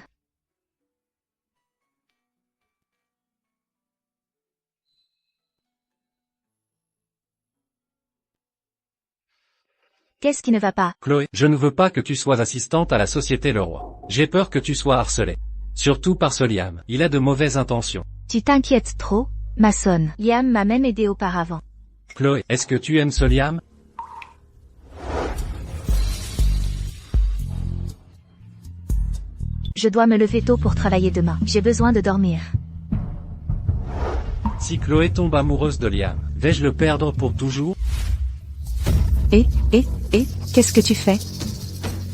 Qu'est-ce qui ne va pas? Chloé, je ne veux pas que tu sois assistante à la société Le Roi. J'ai peur que tu sois harcelée. Surtout par ce Liam. Il a de mauvaises intentions. Tu t'inquiètes trop, Mason. Liam m'a même aidé auparavant. Chloé, est-ce que tu aimes ce Liam? Je dois me lever tôt pour travailler demain. J'ai besoin de dormir. Si Chloé tombe amoureuse de Liam, vais-je le perdre pour toujours? Qu'est-ce que tu fais?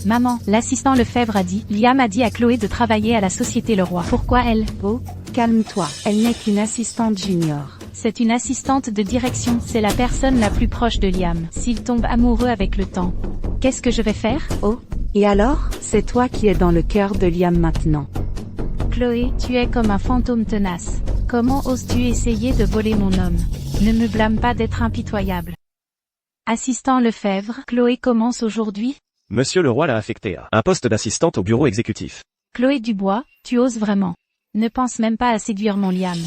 Maman, l'assistant Lefebvre a dit, Liam a dit à Chloé de travailler à la société Le Roi. Pourquoi elle? Oh, calme-toi, elle n'est qu'une assistante junior. C'est une assistante de direction, c'est la personne la plus proche de Liam. S'il tombe amoureux avec le temps, qu'est-ce que je vais faire? Oh, et alors, c'est toi qui es dans le cœur de Liam maintenant. Chloé, tu es comme un fantôme tenace. Comment oses-tu essayer de voler mon homme? Ne me blâme pas d'être impitoyable. Assistant Lefebvre, Chloé commence aujourd'hui? Monsieur le roi l'a affecté à un poste d'assistante au bureau exécutif. Chloé Dubois, tu oses vraiment. Ne pense même pas à séduire mon Liam.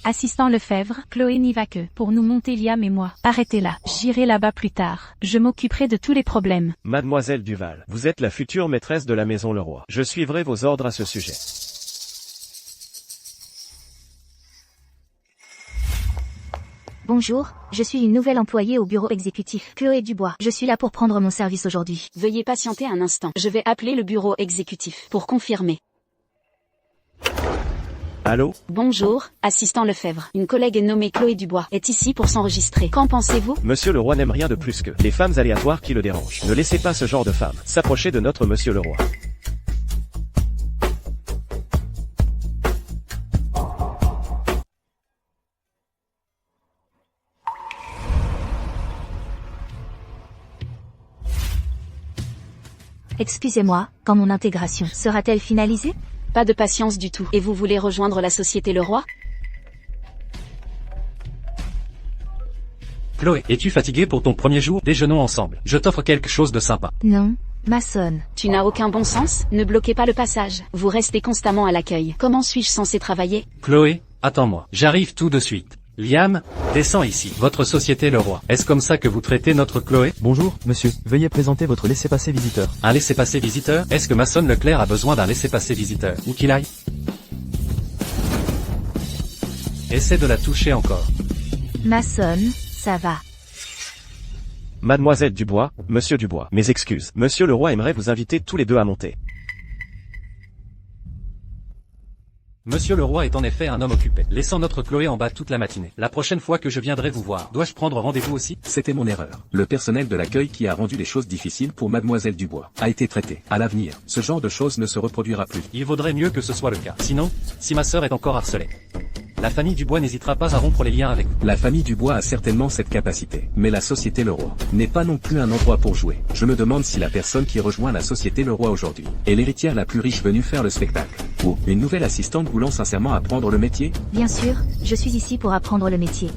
Assistant Lefebvre, Chloé n'y va que pour nous monter Liam et moi. Arrêtez-la, j'irai là-bas plus tard. Je m'occuperai de tous les problèmes. Mademoiselle Duval, vous êtes la future maîtresse de la maison Leroy. Je suivrai vos ordres à ce sujet. Bonjour, je suis une nouvelle employée au bureau exécutif. Chloé Dubois, je suis là pour prendre mon service aujourd'hui. Veuillez patienter un instant. Je vais appeler le bureau exécutif pour confirmer. Allô? Bonjour, assistant Lefebvre. Une collègue nommée Chloé Dubois est ici pour s'enregistrer. Qu'en pensez-vous? Monsieur le roi n'aime rien de plus que les femmes aléatoires qui le dérangent. Ne laissez pas ce genre de femme s'approcher de notre monsieur le roi. Excusez-moi, quand mon intégration sera-t-elle finalisée? Pas de patience du tout. Et vous voulez rejoindre la société Leroy? Chloé, es-tu fatiguée pour ton premier jour? Déjeunons ensemble. Je t'offre quelque chose de sympa. Non, maçonne. Tu n'as aucun bon sens? Ne bloquez pas le passage. Vous restez constamment à l'accueil. Comment suis-je censé travailler? Chloé, attends-moi. J'arrive tout de suite. Liam, descends ici. Votre société Leroy. Est-ce comme ça que vous traitez notre Chloé? Bonjour, monsieur. Veuillez présenter votre laissez-passer visiteur. Un laissez-passer visiteur? Est-ce que Mason Leclerc a besoin d'un laissez-passer visiteur? Où qu'il aille? Essaie de la toucher encore. Maçonne, ça va. Mademoiselle Dubois, monsieur Dubois, mes excuses. Monsieur le roi aimerait vous inviter tous les deux à monter. Monsieur le roi est en effet un homme occupé, laissant notre Chloé en bas toute la matinée. La prochaine fois que je viendrai vous voir, dois-je prendre rendez-vous aussi? C'était mon erreur. Le personnel de l'accueil qui a rendu les choses difficiles pour Mademoiselle Dubois a été traité. À l'avenir, ce genre de choses ne se reproduira plus. Il vaudrait mieux que ce soit le cas. Sinon, si ma sœur est encore harcelée, la famille Dubois n'hésitera pas à rompre les liens avec vous. La famille Dubois a certainement cette capacité. Mais la société Leroy n'est pas non plus un endroit pour jouer. Je me demande si la personne qui rejoint la société Leroy aujourd'hui est l'héritière la plus riche venue faire le spectacle. Ou une nouvelle assistante voulant sincèrement apprendre le métier? Bien sûr, je suis ici pour apprendre le métier.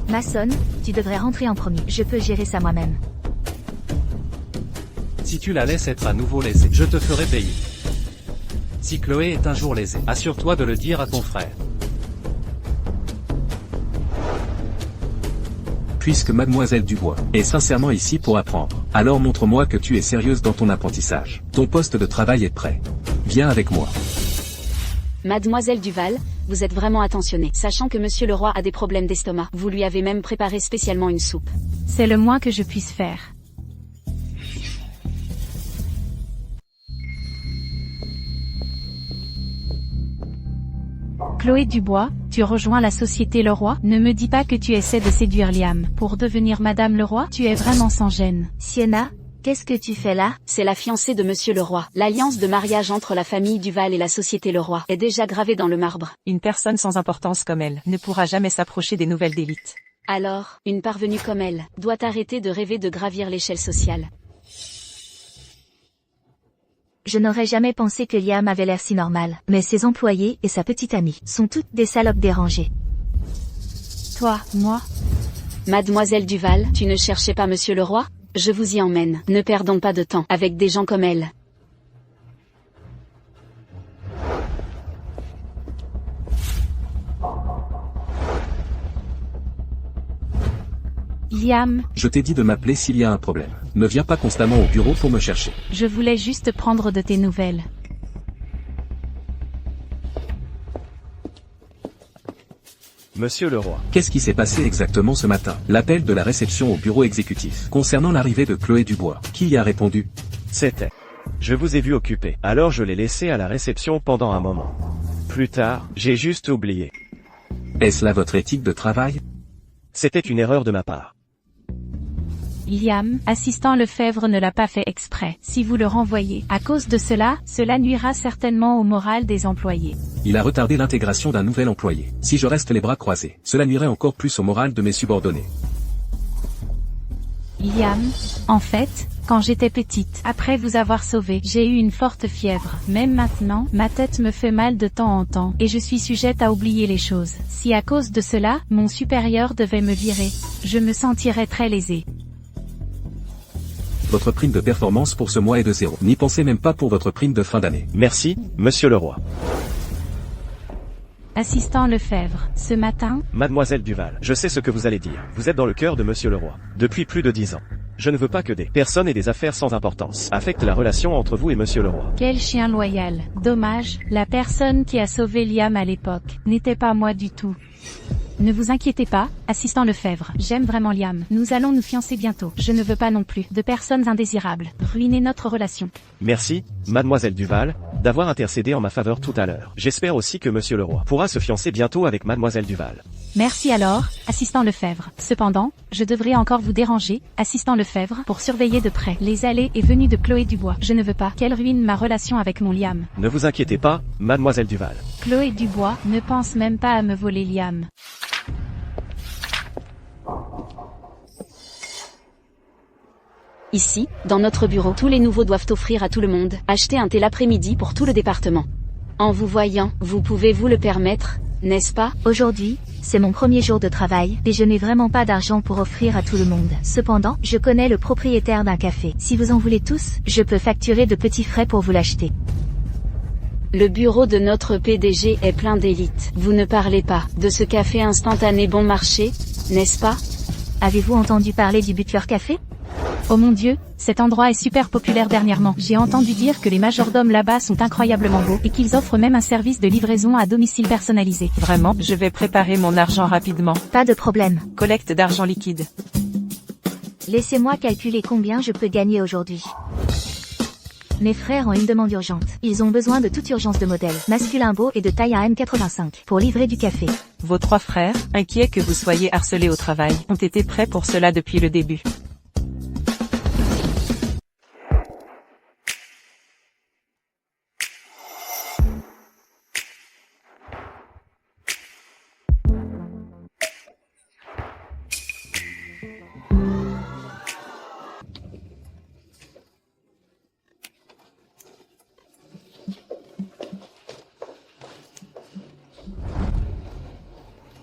Maçonne, tu devrais rentrer en premier. Je peux gérer ça moi-même. Si tu la laisses être à nouveau lésée, je te ferai payer. Si Chloé est un jour lésée, assure-toi de le dire à ton frère. Puisque Mademoiselle Dubois est sincèrement ici pour apprendre, alors montre-moi que tu es sérieuse dans ton apprentissage. Ton poste de travail est prêt. Viens avec moi. Mademoiselle Duval, vous êtes vraiment attentionnée. Sachant que monsieur le roi a des problèmes d'estomac, vous lui avez même préparé spécialement une soupe. C'est le moins que je puisse faire. Chloé Dubois, tu rejoins la société Leroy? Ne me dis pas que tu essaies de séduire Liam pour devenir Madame Leroy? Tu es vraiment sans gêne. Sienna, qu'est-ce que tu fais là? C'est la fiancée de monsieur Leroy. L'alliance de mariage entre la famille Duval et la société Leroy est déjà gravée dans le marbre. Une personne sans importance comme elle ne pourra jamais s'approcher des nouvelles d'élite. Alors, une parvenue comme elle doit arrêter de rêver de gravir l'échelle sociale. Je n'aurais jamais pensé que Liam avait l'air si normal, mais ses employés et sa petite amie sont toutes des salopes dérangées. Toi, moi? Mademoiselle Duval, tu ne cherchais pas monsieur le roi? Je vous y emmène. Ne perdons pas de temps avec des gens comme elle. Liam, Je t'ai dit de m'appeler s'il y a un problème. Ne viens pas constamment au bureau pour me chercher. je voulais juste prendre de tes nouvelles. Monsieur le roi. Qu'est-ce qui s'est passé exactement ce matin? L'appel de la réception au bureau exécutif concernant l'arrivée de Chloé Dubois. Qui y a répondu? C'était. Je vous ai vu occupé, alors je l'ai laissé à la réception pendant un moment. Plus tard, j'ai juste oublié. Est-ce là votre éthique de travail? C'était une erreur de ma part. Liam, assistant Lefebvre ne l'a pas fait exprès. Si vous le renvoyez, à cause de cela, cela nuira certainement au moral des employés. Il a retardé l'intégration d'un nouvel employé. Si je reste les bras croisés, cela nuirait encore plus au moral de mes subordonnés. Liam, en fait, Quand j'étais petite, après vous avoir sauvé, j'ai eu une forte fièvre. Même maintenant, ma tête me fait mal de temps en temps, et je suis sujette à oublier les choses. Si à cause de cela, mon supérieur devait me virer, je me sentirais très lésée. Votre prime de performance pour ce mois est de 0. N'y pensez même pas pour votre prime de fin d'année. Merci, monsieur le roi. Assistant Lefebvre, ce matin, Mademoiselle Duval, je sais ce que vous allez dire. Vous êtes dans le cœur de monsieur le roi. Depuis plus de 10 ans. Je ne veux pas que des personnes et des affaires sans importance affectent la relation entre vous et monsieur le roi. quel chien loyal. Dommage, la personne qui a sauvé Liam à l'époque, n'était pas moi du tout. Ne vous inquiétez pas, assistant Lefebvre, j'aime vraiment Liam. Nous allons nous fiancer bientôt. Je ne veux pas non plus de personnes indésirables ruiner notre relation. Merci, mademoiselle Duval, d'avoir intercédé en ma faveur tout à l'heure. J'espère aussi que monsieur le roi pourra se fiancer bientôt avec mademoiselle Duval. Merci alors, assistant Lefebvre. Cependant, je devrais encore vous déranger, assistant Lefebvre, pour surveiller de près les allées et venues de Chloé Dubois. Je ne veux pas qu'elle ruine ma relation avec mon Liam. Ne vous inquiétez pas, mademoiselle Duval. Chloé Dubois ne pense même pas à me voler Liam. Ici, dans notre bureau, tous les nouveaux doivent offrir à tout le monde, acheter un thé l'après-midi pour tout le département. En vous voyant, vous pouvez vous le permettre, n'est-ce pas? Aujourd'hui, c'est mon premier jour de travail, et je n'ai vraiment pas d'argent pour offrir à tout le monde. Cependant, je connais le propriétaire d'un café. Si vous en voulez tous, je peux facturer de petits frais pour vous l'acheter. Le bureau de notre PDG est plein d'élites. Vous ne parlez pas de ce café instantané bon marché, n'est-ce pas? Avez-vous entendu parler du Butler Café? Oh mon Dieu, cet endroit est super populaire dernièrement. J'ai entendu dire que les majordomes là-bas sont incroyablement beaux, et qu'ils offrent même un service de livraison à domicile personnalisé. Vraiment, je vais préparer mon argent rapidement. Pas de problème. Collecte d'argent liquide. Laissez-moi calculer combien je peux gagner aujourd'hui. Mes frères ont une demande urgente. Ils ont besoin de toute urgence de modèle, masculin beau et de taille à M85, pour livrer du café. Vos 3 frères, inquiets que vous soyez harcelés au travail, ont été prêts pour cela depuis le début.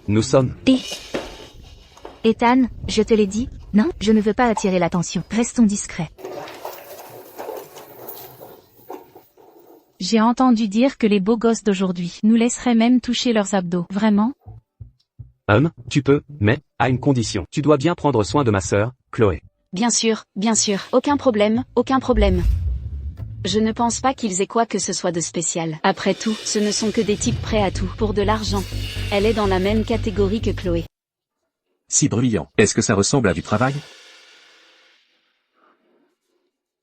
Nous sommes... Ethan, je te l'ai dit, non, je ne veux pas attirer l'attention. Restons discrets. J'ai entendu dire que les beaux gosses d'aujourd'hui nous laisseraient même toucher leurs abdos. Vraiment? Tu peux, mais, à une condition. Tu dois bien prendre soin de ma sœur, Chloé. Bien sûr, aucun problème, aucun problème. Je ne pense pas qu'ils aient quoi que ce soit de spécial. Après tout, ce ne sont que des types prêts à tout, pour de l'argent. Elle est dans la même catégorie que Chloé. Si bruyant. Est-ce que ça ressemble à du travail?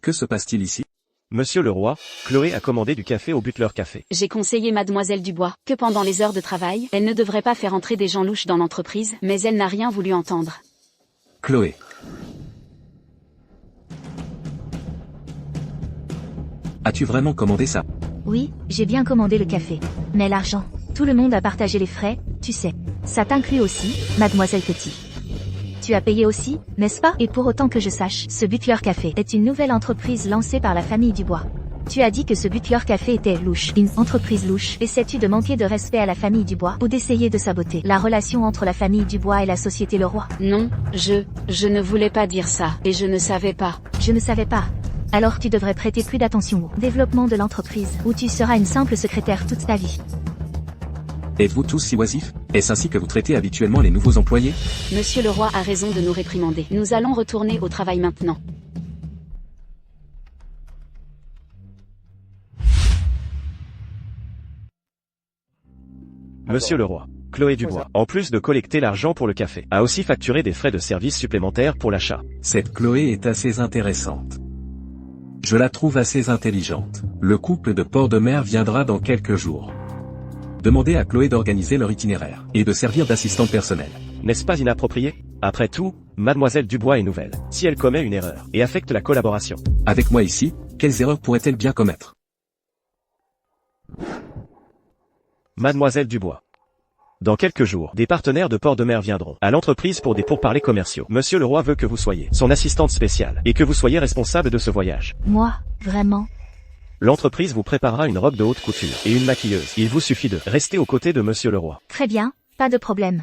Que se passe-t-il ici? Monsieur le roi, Chloé a commandé du café au Butler Café. J'ai conseillé mademoiselle Dubois, que pendant les heures de travail, elle ne devrait pas faire entrer des gens louches dans l'entreprise, mais elle n'a rien voulu entendre. Chloé. As-tu vraiment commandé ça? Oui, j'ai bien commandé le café. Mais l'argent, tout le monde a partagé les frais, tu sais. Ça t'inclut aussi, mademoiselle Petit. Tu as payé aussi, n'est-ce pas? Et pour autant que je sache, ce Butler Café est une nouvelle entreprise lancée par la famille Dubois. Tu as dit que ce Butler Café était louche, une entreprise louche. Essaies-tu de manquer de respect à la famille Dubois, ou d'essayer de saboter la relation entre la famille Dubois et la société Leroy? Non, je ne voulais pas dire ça, et je ne savais pas. Je ne savais pas. Alors tu devrais prêter plus d'attention au développement de l'entreprise, où tu seras une simple secrétaire toute ta vie. Êtes-vous tous si oisifs? Est-ce ainsi que vous traitez habituellement les nouveaux employés? Monsieur le roi a raison de nous réprimander. Nous allons retourner au travail maintenant. Monsieur le roi, Chloé Dubois, en plus de collecter l'argent pour le café, a aussi facturé des frais de service supplémentaires pour l'achat. Cette Chloé est assez intéressante. Je la trouve assez intelligente. Le couple de port de mer viendra dans quelques jours. Demandez à Chloé d'organiser leur itinéraire, et de servir d'assistante personnelle. N'est-ce pas inapproprié? Après tout, mademoiselle Dubois est nouvelle. Si elle commet une erreur, et affecte la collaboration. Avec moi ici, quelles erreurs pourrait-elle bien commettre? Mademoiselle Dubois. Dans quelques jours, des partenaires de port de mer viendront à l'entreprise pour des pourparlers commerciaux. Monsieur le roi veut que vous soyez son assistante spéciale et que vous soyez responsable de ce voyage. Moi, vraiment? L'entreprise vous préparera une robe de haute couture et une maquilleuse. Il vous suffit de rester aux côtés de monsieur le roi. Très bien, pas de problème.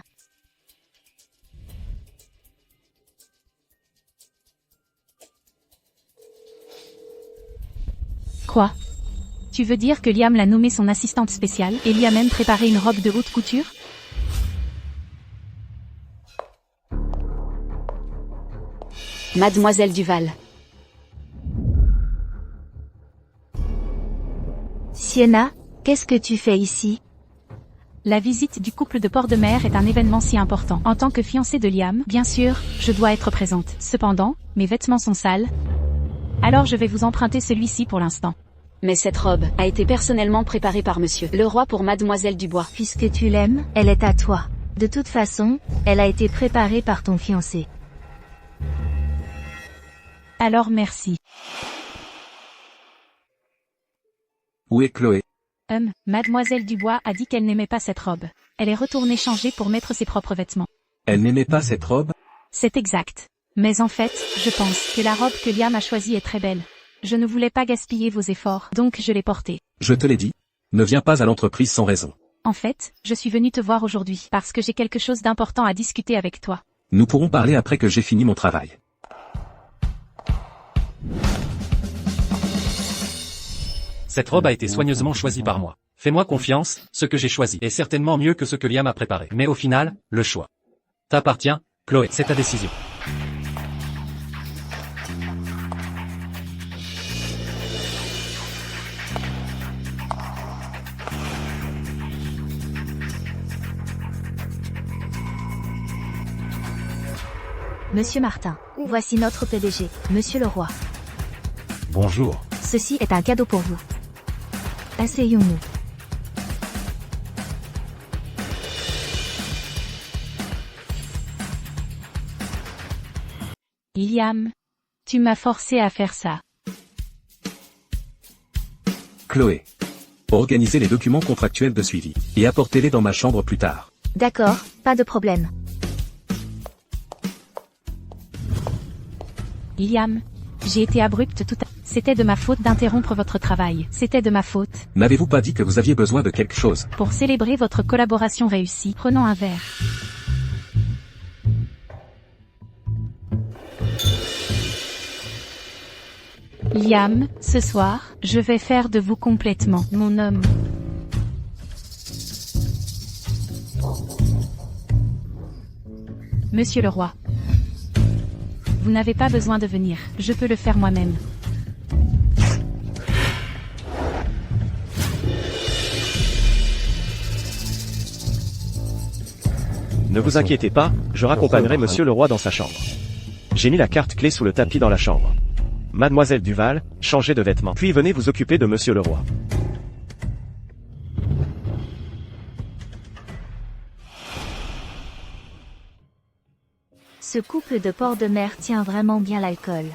Quoi? Tu veux dire que Liam l'a nommée son assistante spéciale et lui a même préparé une robe de haute couture? Mademoiselle Duval. Sienna, qu'est-ce que tu fais ici? La visite du couple de port de mer est un événement si important. En tant que fiancée de Liam, bien sûr, je dois être présente. Cependant, mes vêtements sont sales. Alors je vais vous emprunter celui-ci pour l'instant. Mais cette robe a été personnellement préparée par monsieur le roi pour Mademoiselle Dubois. Puisque tu l'aimes, elle est à toi. De toute façon, elle a été préparée par ton fiancé. Alors merci. Où est Chloé? Mademoiselle Dubois a dit qu'elle n'aimait pas cette robe. Elle est retournée changer pour mettre ses propres vêtements. Elle n'aimait pas cette robe? C'est exact. Mais en fait, je pense que la robe que Liam a choisie est très belle. Je ne voulais pas gaspiller vos efforts, donc je l'ai portée. Je te l'ai dit. Ne viens pas à l'entreprise sans raison. En fait, je suis venue te voir aujourd'hui parce que j'ai quelque chose d'important à discuter avec toi. Nous pourrons parler après que j'ai fini mon travail. Cette robe a été soigneusement choisie par moi. Fais-moi confiance, ce que j'ai choisi est certainement mieux que ce que Liam a préparé. Mais au final, le choix t'appartient, Chloé, c'est ta décision. Monsieur Martin, voici notre PDG, Monsieur le Roi. Bonjour. Ceci est un cadeau pour vous. Asseyons-nous. Liam, tu m'as forcé à faire ça. Chloé. Organisez les documents contractuels de suivi et apportez-les dans ma chambre plus tard. D'accord, pas de problème. Liam, j'ai été abrupte tout à... C'était de ma faute d'interrompre votre travail. C'était de ma faute. N'avez-vous pas dit que vous aviez besoin de quelque chose? Pour célébrer votre collaboration réussie, prenons un verre. Liam, ce soir, je vais faire de vous complètement mon homme. Monsieur le roi. Vous n'avez pas besoin de venir, je peux le faire moi-même. Ne vous inquiétez pas, je raccompagnerai monsieur le roi dans sa chambre. J'ai mis la carte clé sous le tapis dans la chambre. Mademoiselle Duval, changez de vêtements. Puis venez vous occuper de monsieur le roi. Ce couple de port de mer tient vraiment bien l'alcool.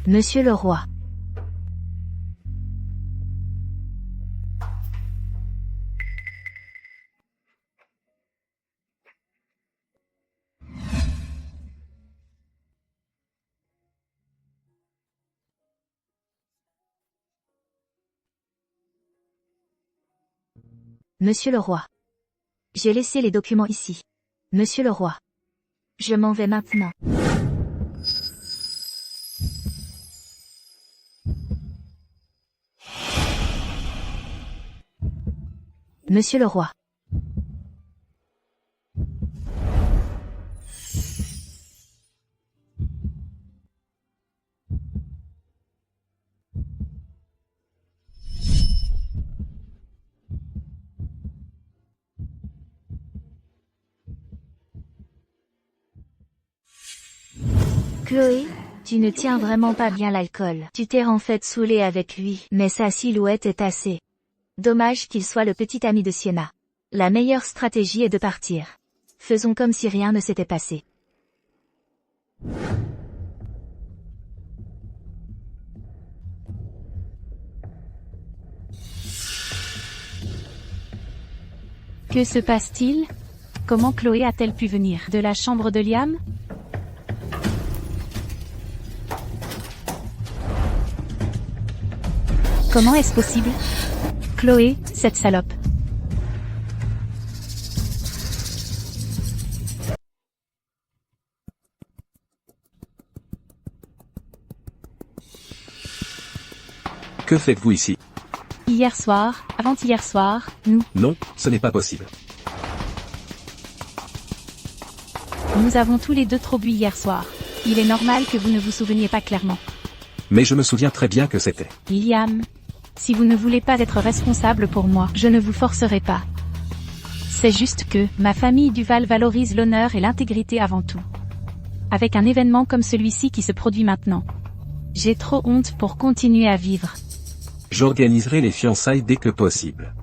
Monsieur le Roi. Monsieur le Roi. J'ai laissé les documents ici. Monsieur le Roi. Je m'en vais maintenant. Monsieur le Roi. Chloé, tu ne tiens vraiment pas bien l'alcool. Tu t'es en fait saoulée avec lui, mais sa silhouette est assez. Dommage qu'il soit le petit ami de Sienna. La meilleure stratégie est de partir. Faisons comme si rien ne s'était passé. Que se passe-t-il? Comment Chloé a-t-elle pu venir? De la chambre de Liam? Comment est-ce possible? Chloé, cette salope. Que faites-vous ici? Hier soir, avant-hier soir, Non, ce n'est pas possible. Nous avons tous les deux trop bu hier soir. Il est normal que vous ne vous souveniez pas clairement. Mais je me souviens très bien que c'était. Liam, si vous ne voulez pas être responsable pour moi, je ne vous forcerai pas. C'est juste que, ma famille Duval valorise l'honneur et l'intégrité avant tout. Avec un événement comme celui-ci qui se produit maintenant. J'ai trop honte pour continuer à vivre. J'organiserai les fiançailles dès que possible.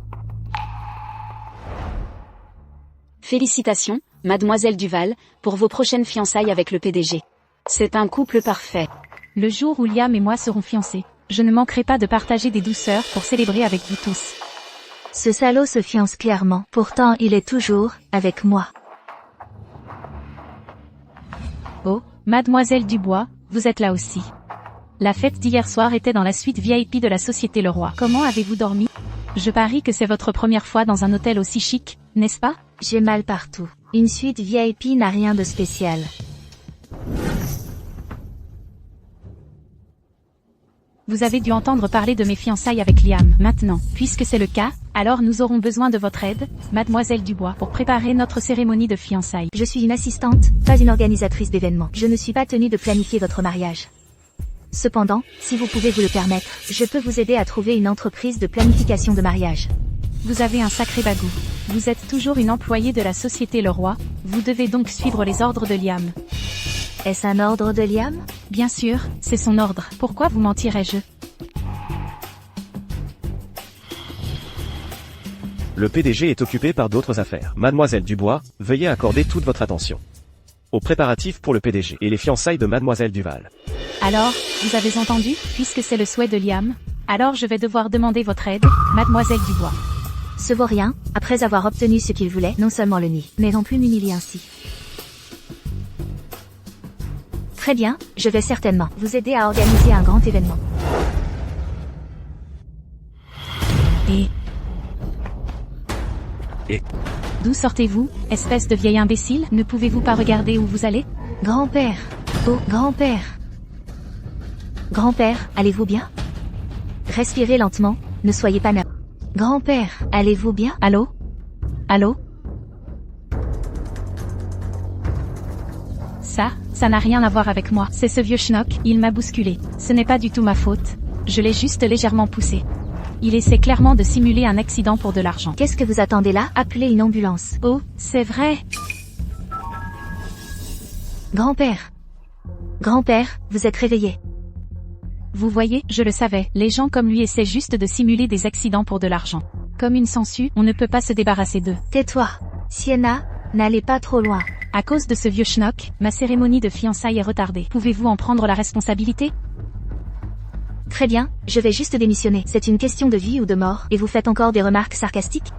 Félicitations, mademoiselle Duval, pour vos prochaines fiançailles avec le PDG. C'est un couple parfait. Le jour où Liam et moi serons fiancés, je ne manquerai pas de partager des douceurs pour célébrer avec vous tous. Ce salaud se fiance clairement, pourtant il est toujours avec moi. Oh, mademoiselle Dubois, vous êtes là aussi. La fête d'hier soir était dans la suite VIP de la Société Leroy. Comment avez-vous dormi? Je parie que c'est votre première fois dans un hôtel aussi chic, n'est-ce pas? J'ai mal partout. Une suite VIP n'a rien de spécial. Vous avez dû entendre parler de mes fiançailles avec Liam. Maintenant, puisque c'est le cas, alors nous aurons besoin de votre aide, mademoiselle Dubois, pour préparer notre cérémonie de fiançailles. Je suis une assistante, pas une organisatrice d'événements. Je ne suis pas tenue de planifier votre mariage. Cependant, si vous pouvez vous le permettre, je peux vous aider à trouver une entreprise de planification de mariage. Vous avez un sacré bagou. Vous êtes toujours une employée de la Société Leroy, vous devez donc suivre les ordres de Liam. Est-ce un ordre de Liam? Bien sûr, c'est son ordre. Pourquoi vous mentirais-je? Le PDG est occupé par d'autres affaires. Mademoiselle Dubois, veuillez accorder toute votre attention aux préparatifs pour le PDG et les fiançailles de mademoiselle Duval. Alors, vous avez entendu, puisque c'est le souhait de Liam, alors je vais devoir demander votre aide, mademoiselle Dubois. Ce vaurien, après avoir obtenu ce qu'il voulait, non seulement le nie, mais non plus m'humilier ainsi. Très bien, je vais certainement vous aider à organiser un grand événement. Et d'où sortez-vous, espèce de vieil imbécile? Ne pouvez-vous pas regarder où vous allez? Grand-père. Oh, grand-père. Grand-père, allez-vous bien? Respirez lentement, ne soyez pas nerveux. Grand-père, allez-vous bien? Allô? Allô? Ça n'a rien à voir avec moi. C'est ce vieux schnock, il m'a bousculé. Ce n'est pas du tout ma faute. Je l'ai juste légèrement poussé. Il essaie clairement de simuler un accident pour de l'argent. Qu'est-ce que vous attendez là? Appelez une ambulance. Oh, c'est vrai. Grand-père. Grand-père, vous êtes réveillé. Vous voyez, je le savais, les gens comme lui essaient juste de simuler des accidents pour de l'argent. Comme une sangsue, on ne peut pas se débarrasser d'eux. Tais-toi. Sienna, n'allez pas trop loin. À cause de ce vieux schnock, ma cérémonie de fiançailles est retardée. Pouvez-vous en prendre la responsabilité? Très bien, je vais juste démissionner. C'est une question de vie ou de mort, et vous faites encore des remarques sarcastiques?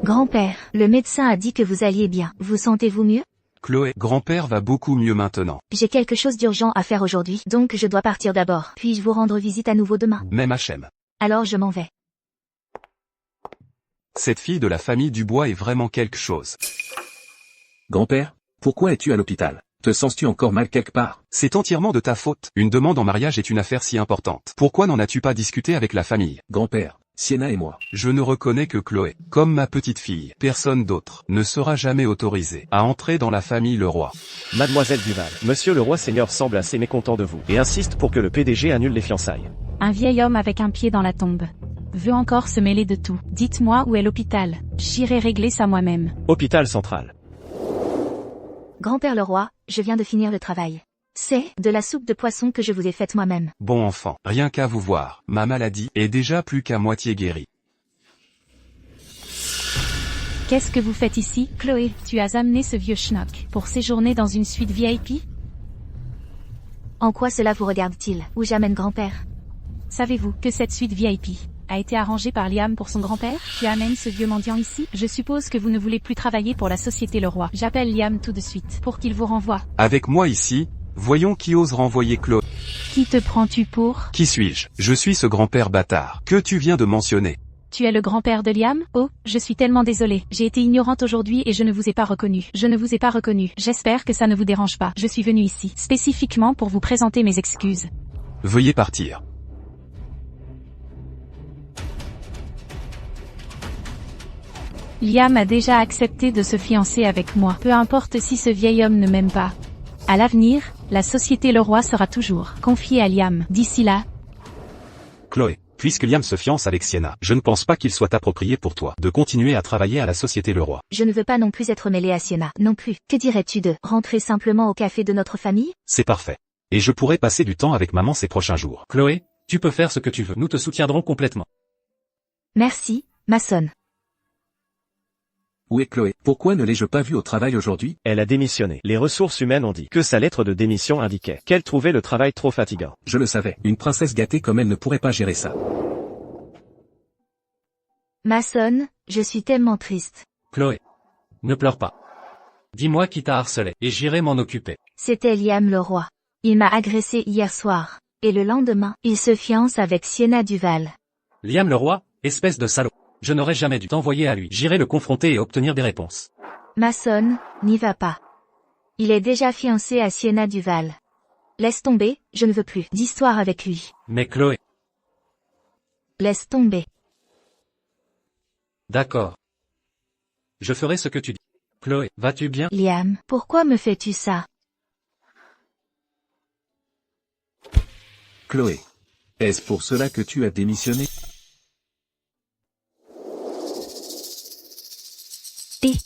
Grand-père, le médecin a dit que vous alliez bien. Vous sentez-vous mieux? Chloé, grand-père va beaucoup mieux maintenant. J'ai quelque chose d'urgent à faire aujourd'hui, donc je dois partir d'abord. Puis-je vous rendre visite à nouveau demain? Même HM. Alors je m'en vais. Cette fille de la famille Dubois est vraiment quelque chose. Grand-père, pourquoi es-tu à l'hôpital? Te sens-tu encore mal quelque part? C'est entièrement de ta faute. Une demande en mariage est une affaire si importante. Pourquoi n'en as-tu pas discuté avec la famille? Grand-père, Sienna et moi. Je ne reconnais que Chloé. Comme ma petite fille, personne d'autre ne sera jamais autorisé à entrer dans la famille Leroy. Mademoiselle Duval, monsieur le roi seigneur semble assez mécontent de vous et insiste pour que le PDG annule les fiançailles. Un vieil homme avec un pied dans la tombe veut encore se mêler de tout. Dites-moi où est l'hôpital. J'irai régler ça moi-même. Hôpital central. Grand-père Leroy, je viens de finir le travail. C'est de la soupe de poisson que je vous ai faite moi-même. Bon enfant, rien qu'à vous voir, ma maladie est déjà plus qu'à moitié guérie. Qu'est-ce que vous faites ici, Chloé? Tu as amené ce vieux schnock pour séjourner dans une suite VIP? En quoi cela vous regarde-t-il? Où j'amène grand-père? Savez-vous que cette suite VIP a été arrangé par Liam pour son grand-père? Tu amènes ce vieux mendiant ici? Je suppose que vous ne voulez plus travailler pour la société Leroy. J'appelle Liam tout de suite, pour qu'il vous renvoie. Avec moi ici, voyons qui ose renvoyer Chloé. Qui te prends-tu pour? Qui suis-je? Je suis ce grand-père bâtard que tu viens de mentionner. Tu es le grand-père de Liam? Oh, je suis tellement désolée. J'ai été ignorante aujourd'hui et je ne vous ai pas reconnu. Je ne vous ai pas reconnu. J'espère que ça ne vous dérange pas. Je suis venue ici, spécifiquement pour vous présenter mes excuses. Veuillez partir. Liam a déjà accepté de se fiancer avec moi. Peu importe si ce vieil homme ne m'aime pas. À l'avenir, la société Leroy sera toujours confiée à Liam. D'ici là, Chloé, puisque Liam se fiance avec Sienna, je ne pense pas qu'il soit approprié pour toi de continuer à travailler à la société Leroy. Je ne veux pas non plus être mêlée à Sienna, non plus. Que dirais-tu de rentrer simplement au café de notre famille? C'est parfait. Et je pourrai passer du temps avec maman ces prochains jours. Chloé, tu peux faire ce que tu veux. Nous te soutiendrons complètement. Merci, Mason. Où est Chloé? Pourquoi ne l'ai-je pas vue au travail aujourd'hui? Elle a démissionné. Les ressources humaines ont dit que sa lettre de démission indiquait qu'elle trouvait le travail trop fatigant. Je le savais, une princesse gâtée comme elle ne pourrait pas gérer ça. Mason, je suis tellement triste. Chloé, ne pleure pas. Dis-moi qui t'a harcelé, et j'irai m'en occuper. C'était Liam Leroy. Il m'a agressé hier soir. Et le lendemain, il se fiance avec Sienna Duval. Liam Leroy, espèce de salaud. Je n'aurais jamais dû t'envoyer à lui. J'irai le confronter et obtenir des réponses. Mason, n'y va pas. Il est déjà fiancé à Sienna Duval. Laisse tomber, je ne veux plus d'histoire avec lui. Mais Chloé. Laisse tomber. D'accord. Je ferai ce que tu dis. Chloé, vas-tu bien? Liam, pourquoi me fais-tu ça? Chloé. Est-ce pour cela que tu as démissionné?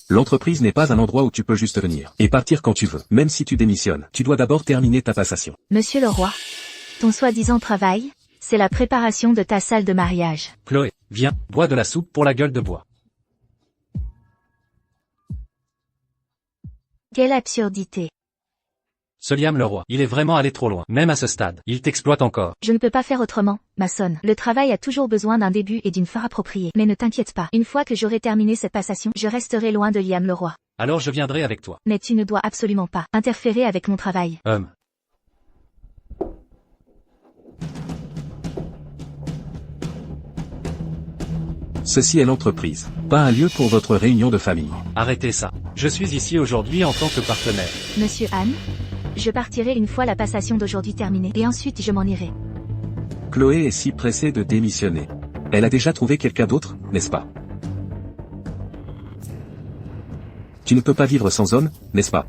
L'entreprise n'est pas un endroit où tu peux juste venir et partir quand tu veux. Même si tu démissionnes, tu dois d'abord terminer ta passation. Monsieur Leroy, ton soi-disant travail, c'est la préparation de ta salle de mariage. Chloé, viens, bois de la soupe pour la gueule de bois. Quelle absurdité. Ce Liam Leroy, il est vraiment allé trop loin. Même à ce stade, il t'exploite encore. Je ne peux pas faire autrement, Mason. Le travail a toujours besoin d'un début et d'une fin appropriée. Mais ne t'inquiète pas, une fois que j'aurai terminé cette passation, je resterai loin de Liam Leroy. Alors je viendrai avec toi. Mais tu ne dois absolument pas interférer avec mon travail. Ceci est l'entreprise, pas un lieu pour votre réunion de famille. Arrêtez ça. Je suis ici aujourd'hui en tant que partenaire. Monsieur Anne, je partirai une fois la passation d'aujourd'hui terminée, et ensuite je m'en irai. Chloé est si pressée de démissionner. Elle a déjà trouvé quelqu'un d'autre, n'est-ce pas? Tu ne peux pas vivre sans homme, n'est-ce pas?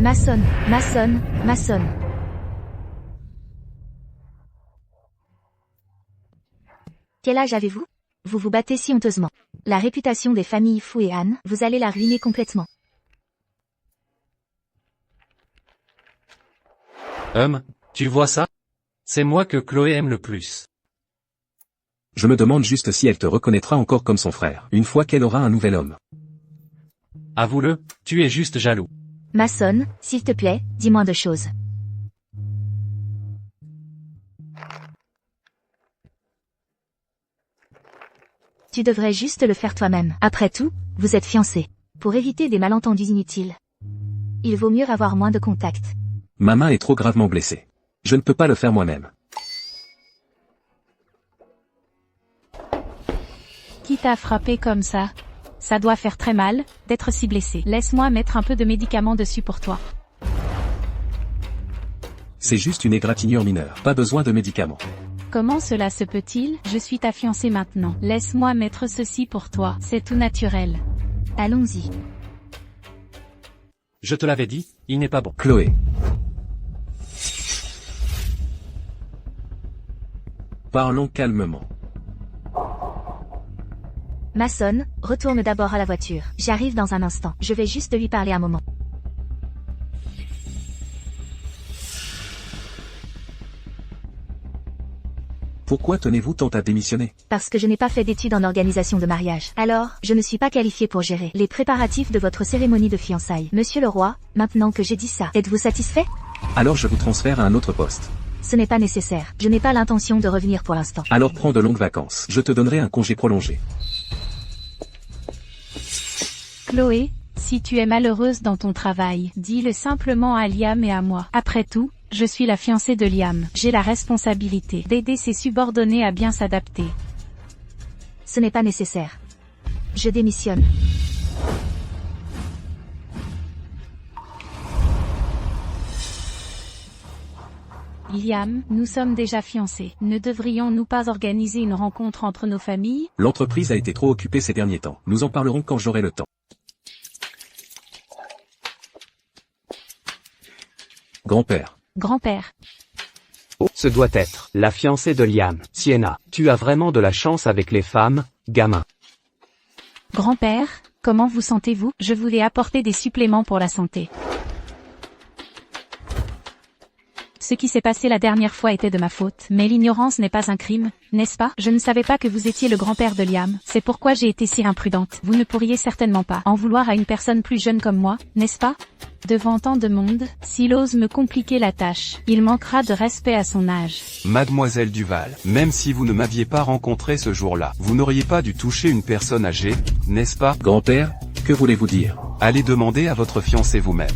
Mason, Mason, Mason. Quel âge avez-vous? Vous vous battez si honteusement. La réputation des familles Fou et Anne, vous allez la ruiner complètement. Tu vois ça? C'est moi que Chloé aime le plus. Je me demande juste si elle te reconnaîtra encore comme son frère, une fois qu'elle aura un nouvel homme. Avoue-le, tu es juste jaloux. Mason, s'il te plaît, dis-moi deux choses. Tu devrais juste le faire toi-même. Après tout, vous êtes fiancés. Pour éviter des malentendus inutiles, il vaut mieux avoir moins de contact. Ma main est trop gravement blessée. Je ne peux pas le faire moi-même. Qui t'a frappé comme ça? Ça doit faire très mal, d'être si blessé. Laisse-moi mettre un peu de médicaments dessus pour toi. C'est juste une égratignure mineure, pas besoin de médicaments. Comment cela se peut-il? Je suis ta fiancée maintenant. Laisse-moi mettre ceci pour toi, c'est tout naturel. Allons-y. Je te l'avais dit, il n'est pas bon. Chloé. Parlons calmement. Mason, retourne d'abord à la voiture. J'arrive dans un instant. Je vais juste lui parler un moment. Pourquoi tenez-vous tant à démissionner? Parce que je n'ai pas fait d'études en organisation de mariage. Alors, je ne suis pas qualifiée pour gérer les préparatifs de votre cérémonie de fiançailles. Monsieur Leroy, maintenant que j'ai dit ça, êtes-vous satisfait? Alors je vous transfère à un autre poste. Ce n'est pas nécessaire. Je n'ai pas l'intention de revenir pour l'instant. Alors prends de longues vacances. Je te donnerai un congé prolongé. Chloé, si tu es malheureuse dans ton travail, dis-le simplement à Liam et à moi. Après tout, je suis la fiancée de Liam. J'ai la responsabilité d'aider ses subordonnés à bien s'adapter. Ce n'est pas nécessaire. Je démissionne. Liam, nous sommes déjà fiancés. Ne devrions-nous pas organiser une rencontre entre nos familles? L'entreprise a été trop occupée ces derniers temps. Nous en parlerons quand j'aurai le temps. Grand-père. Grand-père. Ce doit être la fiancée de Liam. Sienna, tu as vraiment de la chance avec les femmes, gamin. Grand-père, comment vous sentez-vous? Je voulais apporter des suppléments pour la santé. Ce qui s'est passé la dernière fois était de ma faute, mais l'ignorance n'est pas un crime, n'est-ce pas? Je ne savais pas que vous étiez le grand-père de Liam, c'est pourquoi j'ai été si imprudente. Vous ne pourriez certainement pas en vouloir à une personne plus jeune comme moi, n'est-ce pas? Devant tant de monde, s'il ose me compliquer la tâche, il manquera de respect à son âge. Mademoiselle Duval, même si vous ne m'aviez pas rencontré ce jour-là, vous n'auriez pas dû toucher une personne âgée, n'est-ce pas? Grand-père, que voulez-vous dire? Allez demander à votre fiancé vous-même.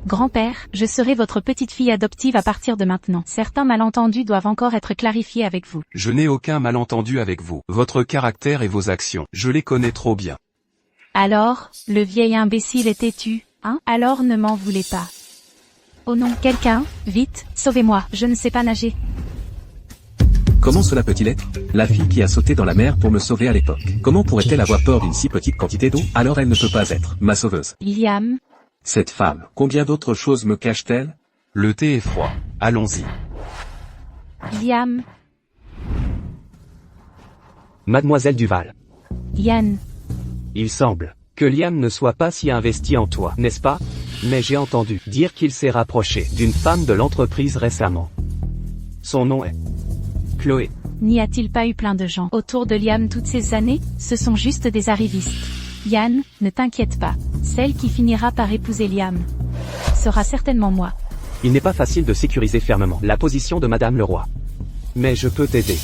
Grand-père, je serai votre petite fille adoptive à partir de maintenant. Certains malentendus doivent encore être clarifiés avec vous. Je n'ai aucun malentendu avec vous. Votre caractère et vos actions, je les connais trop bien. Alors, le vieil imbécile est têtu, hein? Alors ne m'en voulez pas. Oh non, quelqu'un, vite, sauvez-moi, je ne sais pas nager. Comment cela peut-il être? La fille qui a sauté dans la mer pour me sauver à l'époque. Comment pourrait-elle avoir peur d'une si petite quantité d'eau? Alors elle ne peut pas être ma sauveuse. Liam. Cette femme, combien d'autres choses me cache-t-elle? Le thé est froid. Allons-y. Liam. Mademoiselle Duval. Yann. Il semble que Liam ne soit pas si investi en toi, n'est-ce pas? Mais j'ai entendu dire qu'il s'est rapproché d'une femme de l'entreprise récemment. Son nom est Chloé. N'y a-t-il pas eu plein de gens autour de Liam toutes ces années? Ce sont juste des arrivistes. Yann, ne t'inquiète pas. Celle qui finira par épouser Liam sera certainement moi. Il n'est pas facile de sécuriser fermement la position de Madame le Roi. Mais je peux t'aider.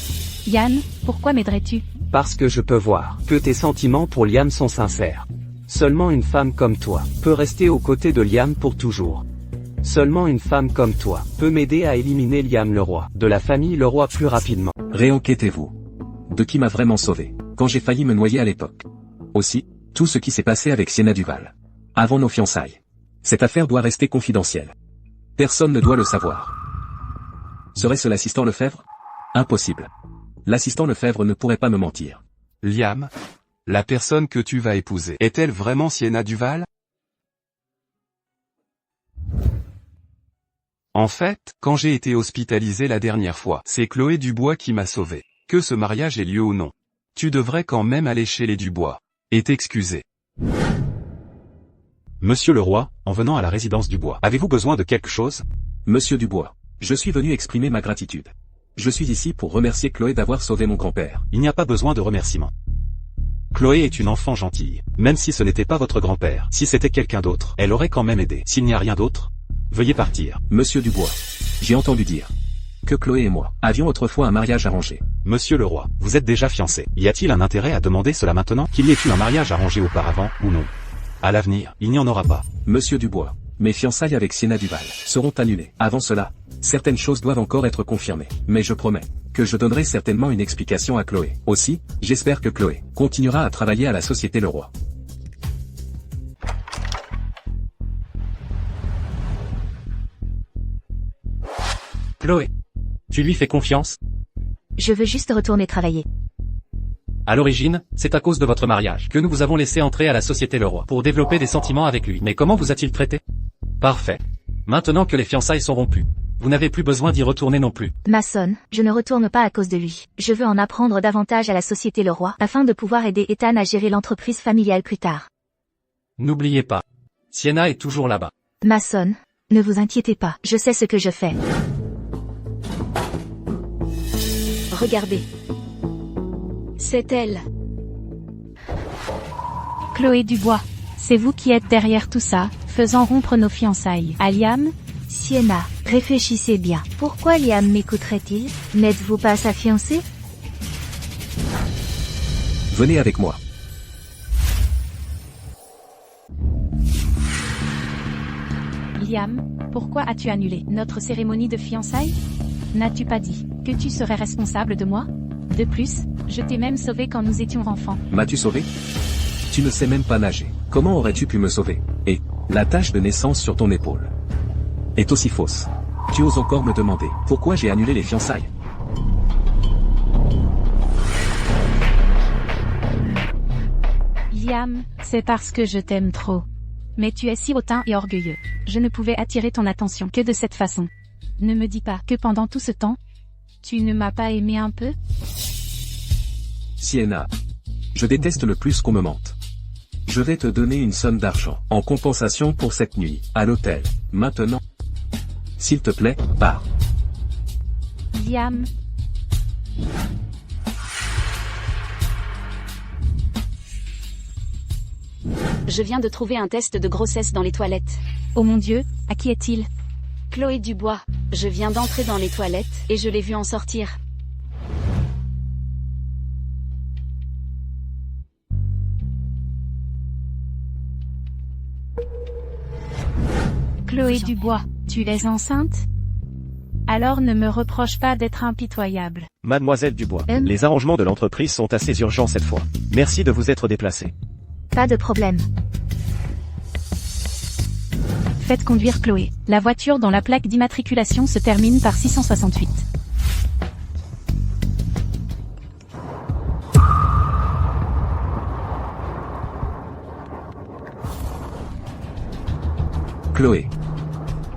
Yann, pourquoi m'aiderais-tu? Parce que je peux voir que tes sentiments pour Liam sont sincères. Seulement une femme comme toi peut rester aux côtés de Liam pour toujours. Seulement une femme comme toi peut m'aider à éliminer Liam le Roi de la famille le Roi plus rapidement. Réenquêtez-vous. De qui m'a vraiment sauvé, quand j'ai failli me noyer à l'époque. Aussi, tout ce qui s'est passé avec Sienna Duval. Avant nos fiançailles. Cette affaire doit rester confidentielle. Personne ne doit le savoir. Serait-ce l'assistant Lefebvre? Impossible. L'assistant Lefebvre ne pourrait pas me mentir. Liam, la personne que tu vas épouser, est-elle vraiment Sienna Duval? En fait, quand j'ai été hospitalisé la dernière fois, c'est Chloé Dubois qui m'a sauvé. Que ce mariage ait lieu ou non. Tu devrais quand même aller chez les Dubois. Et t'excuser. Monsieur le roi, en venant à la résidence Dubois, avez-vous besoin de quelque chose? Monsieur Dubois, je suis venu exprimer ma gratitude. Je suis ici pour remercier Chloé d'avoir sauvé mon grand-père. Il n'y a pas besoin de remerciements. Chloé est une enfant gentille, même si ce n'était pas votre grand-père. Si c'était quelqu'un d'autre, elle aurait quand même aidé. S'il n'y a rien d'autre, veuillez partir. Monsieur Dubois, j'ai entendu dire que Chloé et moi avions autrefois un mariage arrangé. Monsieur le roi, vous êtes déjà fiancé. Y a-t-il un intérêt à demander cela maintenant? Qu'il y ait eu un mariage arrangé auparavant, ou non? À l'avenir, il n'y en aura pas. Monsieur Dubois, mes fiançailles avec Sienna Duval seront annulées. Avant cela, certaines choses doivent encore être confirmées. Mais je promets que je donnerai certainement une explication à Chloé. Aussi, j'espère que Chloé continuera à travailler à la Société Le Roi. Chloé. Tu lui fais confiance? Je veux juste retourner travailler. À l'origine, c'est à cause de votre mariage que nous vous avons laissé entrer à la Société Le Roi pour développer des sentiments avec lui. Mais comment vous a-t-il traité? Parfait. Maintenant que les fiançailles sont rompues, vous n'avez plus besoin d'y retourner non plus. Mason, je ne retourne pas à cause de lui. Je veux en apprendre davantage à la Société Le Roi afin de pouvoir aider Ethan à gérer l'entreprise familiale plus tard. N'oubliez pas. Sienna est toujours là-bas. Mason, ne vous inquiétez pas, je sais ce que je fais. Regardez. C'est elle. Chloé Dubois. C'est vous qui êtes derrière tout ça, faisant rompre nos fiançailles. À Liam? Sienna, réfléchissez bien. Pourquoi Liam m'écouterait-il? N'êtes-vous pas sa fiancée? Venez avec moi. Liam, pourquoi as-tu annulé notre cérémonie de fiançailles? N'as-tu pas dit que tu serais responsable de moi? De plus, je t'ai même sauvé quand nous étions enfants. M'as-tu sauvé? Tu ne sais même pas nager. Comment aurais-tu pu me sauver? Et, la tache de naissance sur ton épaule est aussi fausse. Tu oses encore me demander pourquoi j'ai annulé les fiançailles? Liam, c'est parce que je t'aime trop. Mais tu es si hautain et orgueilleux. Je ne pouvais attirer ton attention que de cette façon. Ne me dis pas que pendant tout ce temps, tu ne m'as pas aimé un peu? Sienna, je déteste le plus qu'on me mente. Je vais te donner une somme d'argent en compensation pour cette nuit à l'hôtel. Maintenant. S'il te plaît, pars. Liam. Je viens de trouver un test de grossesse dans les toilettes. Oh mon Dieu, à qui est-il? Chloé Dubois. Je viens d'entrer dans les toilettes, et je l'ai vue en sortir. Chloé Dubois, tu es enceinte? Alors ne me reproche pas d'être impitoyable. Mademoiselle Dubois, les arrangements de l'entreprise sont assez urgents cette fois. Merci de vous être déplacée. Pas de problème. Faites conduire Chloé, la voiture dont la plaque d'immatriculation se termine par 668. Chloé.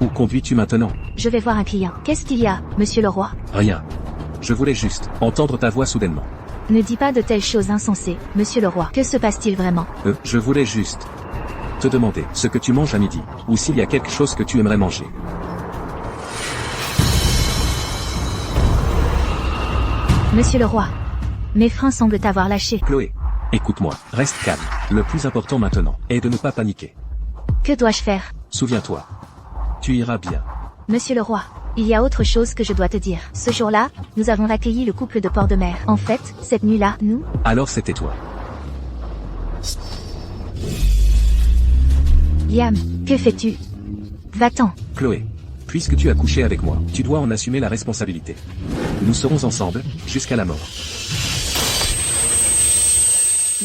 Où conduis-tu maintenant? Je vais voir un client. Qu'est-ce qu'il y a, monsieur le roi? Rien. Je voulais juste entendre ta voix soudainement. Ne dis pas de telles choses insensées, monsieur le roi. Que se passe-t-il vraiment? Je voulais juste te demander ce que tu manges à midi, ou s'il y a quelque chose que tu aimerais manger. Monsieur le roi. Mes freins semblent t'avoir lâché. Chloé, écoute-moi, reste calme. Le plus important maintenant est de ne pas paniquer. Que dois-je faire? Souviens-toi. Tu iras bien. Monsieur le roi, il y a autre chose que je dois te dire. Ce jour-là, nous avons accueilli le couple de Port-de-Mer. En fait, cette nuit-là, nous... Alors c'était toi. Liam, que fais-tu? Va-t'en. Chloé, puisque tu as couché avec moi, tu dois en assumer la responsabilité. Nous serons ensemble, jusqu'à la mort.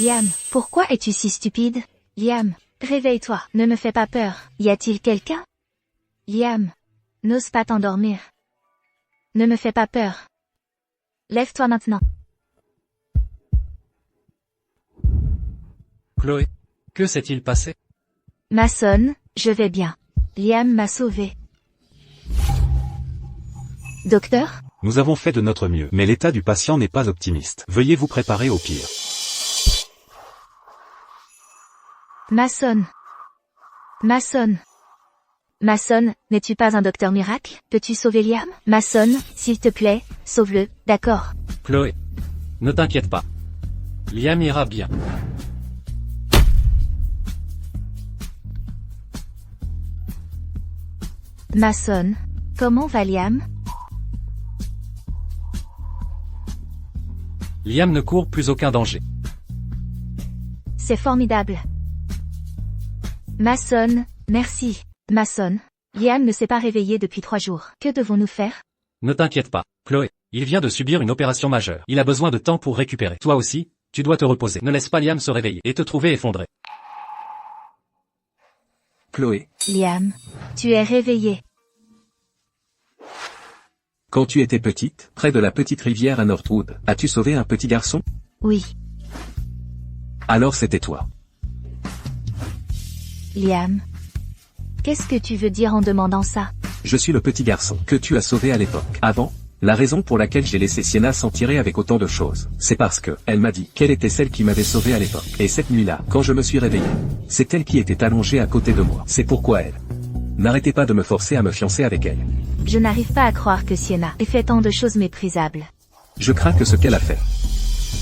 Liam, pourquoi es-tu si stupide? Liam, réveille-toi, ne me fais pas peur. Y a-t-il quelqu'un? Liam, n'ose pas t'endormir. Ne me fais pas peur. Lève-toi maintenant. Chloé, que s'est-il passé? Mason, je vais bien. Liam m'a sauvé. Docteur? Nous avons fait de notre mieux, mais l'état du patient n'est pas optimiste. Veuillez vous préparer au pire. Mason. Mason. Mason, n'es-tu pas un docteur miracle? Peux-tu sauver Liam? Mason, s'il te plaît, sauve-le, d'accord? Chloé, ne t'inquiète pas. Liam ira bien. Mason, comment va Liam? Liam ne court plus aucun danger. C'est formidable. Mason, merci. Mason, Liam ne s'est pas réveillé depuis 3 jours. Que devons-nous faire? Ne t'inquiète pas, Chloé. Il vient de subir une opération majeure. Il a besoin de temps pour récupérer. Toi aussi, tu dois te reposer. Ne laisse pas Liam se réveiller et te trouver effondré. Chloé. Liam, tu es réveillé. Quand tu étais petite, près de la petite rivière à Northwood, as-tu sauvé un petit garçon? Oui. Alors c'était toi. Liam. Qu'est-ce que tu veux dire en demandant ça? Je suis le petit garçon que tu as sauvé à l'époque. Avant, la raison pour laquelle j'ai laissé Sienna s'en tirer avec autant de choses, c'est parce que, elle m'a dit qu'elle était celle qui m'avait sauvé à l'époque. Et cette nuit-là, quand je me suis réveillé, c'est elle qui était allongée à côté de moi. C'est pourquoi elle. N'arrêtez pas de me forcer à me fiancer avec elle. Je n'arrive pas à croire que Sienna ait fait tant de choses méprisables. Je crains que ce qu'elle a fait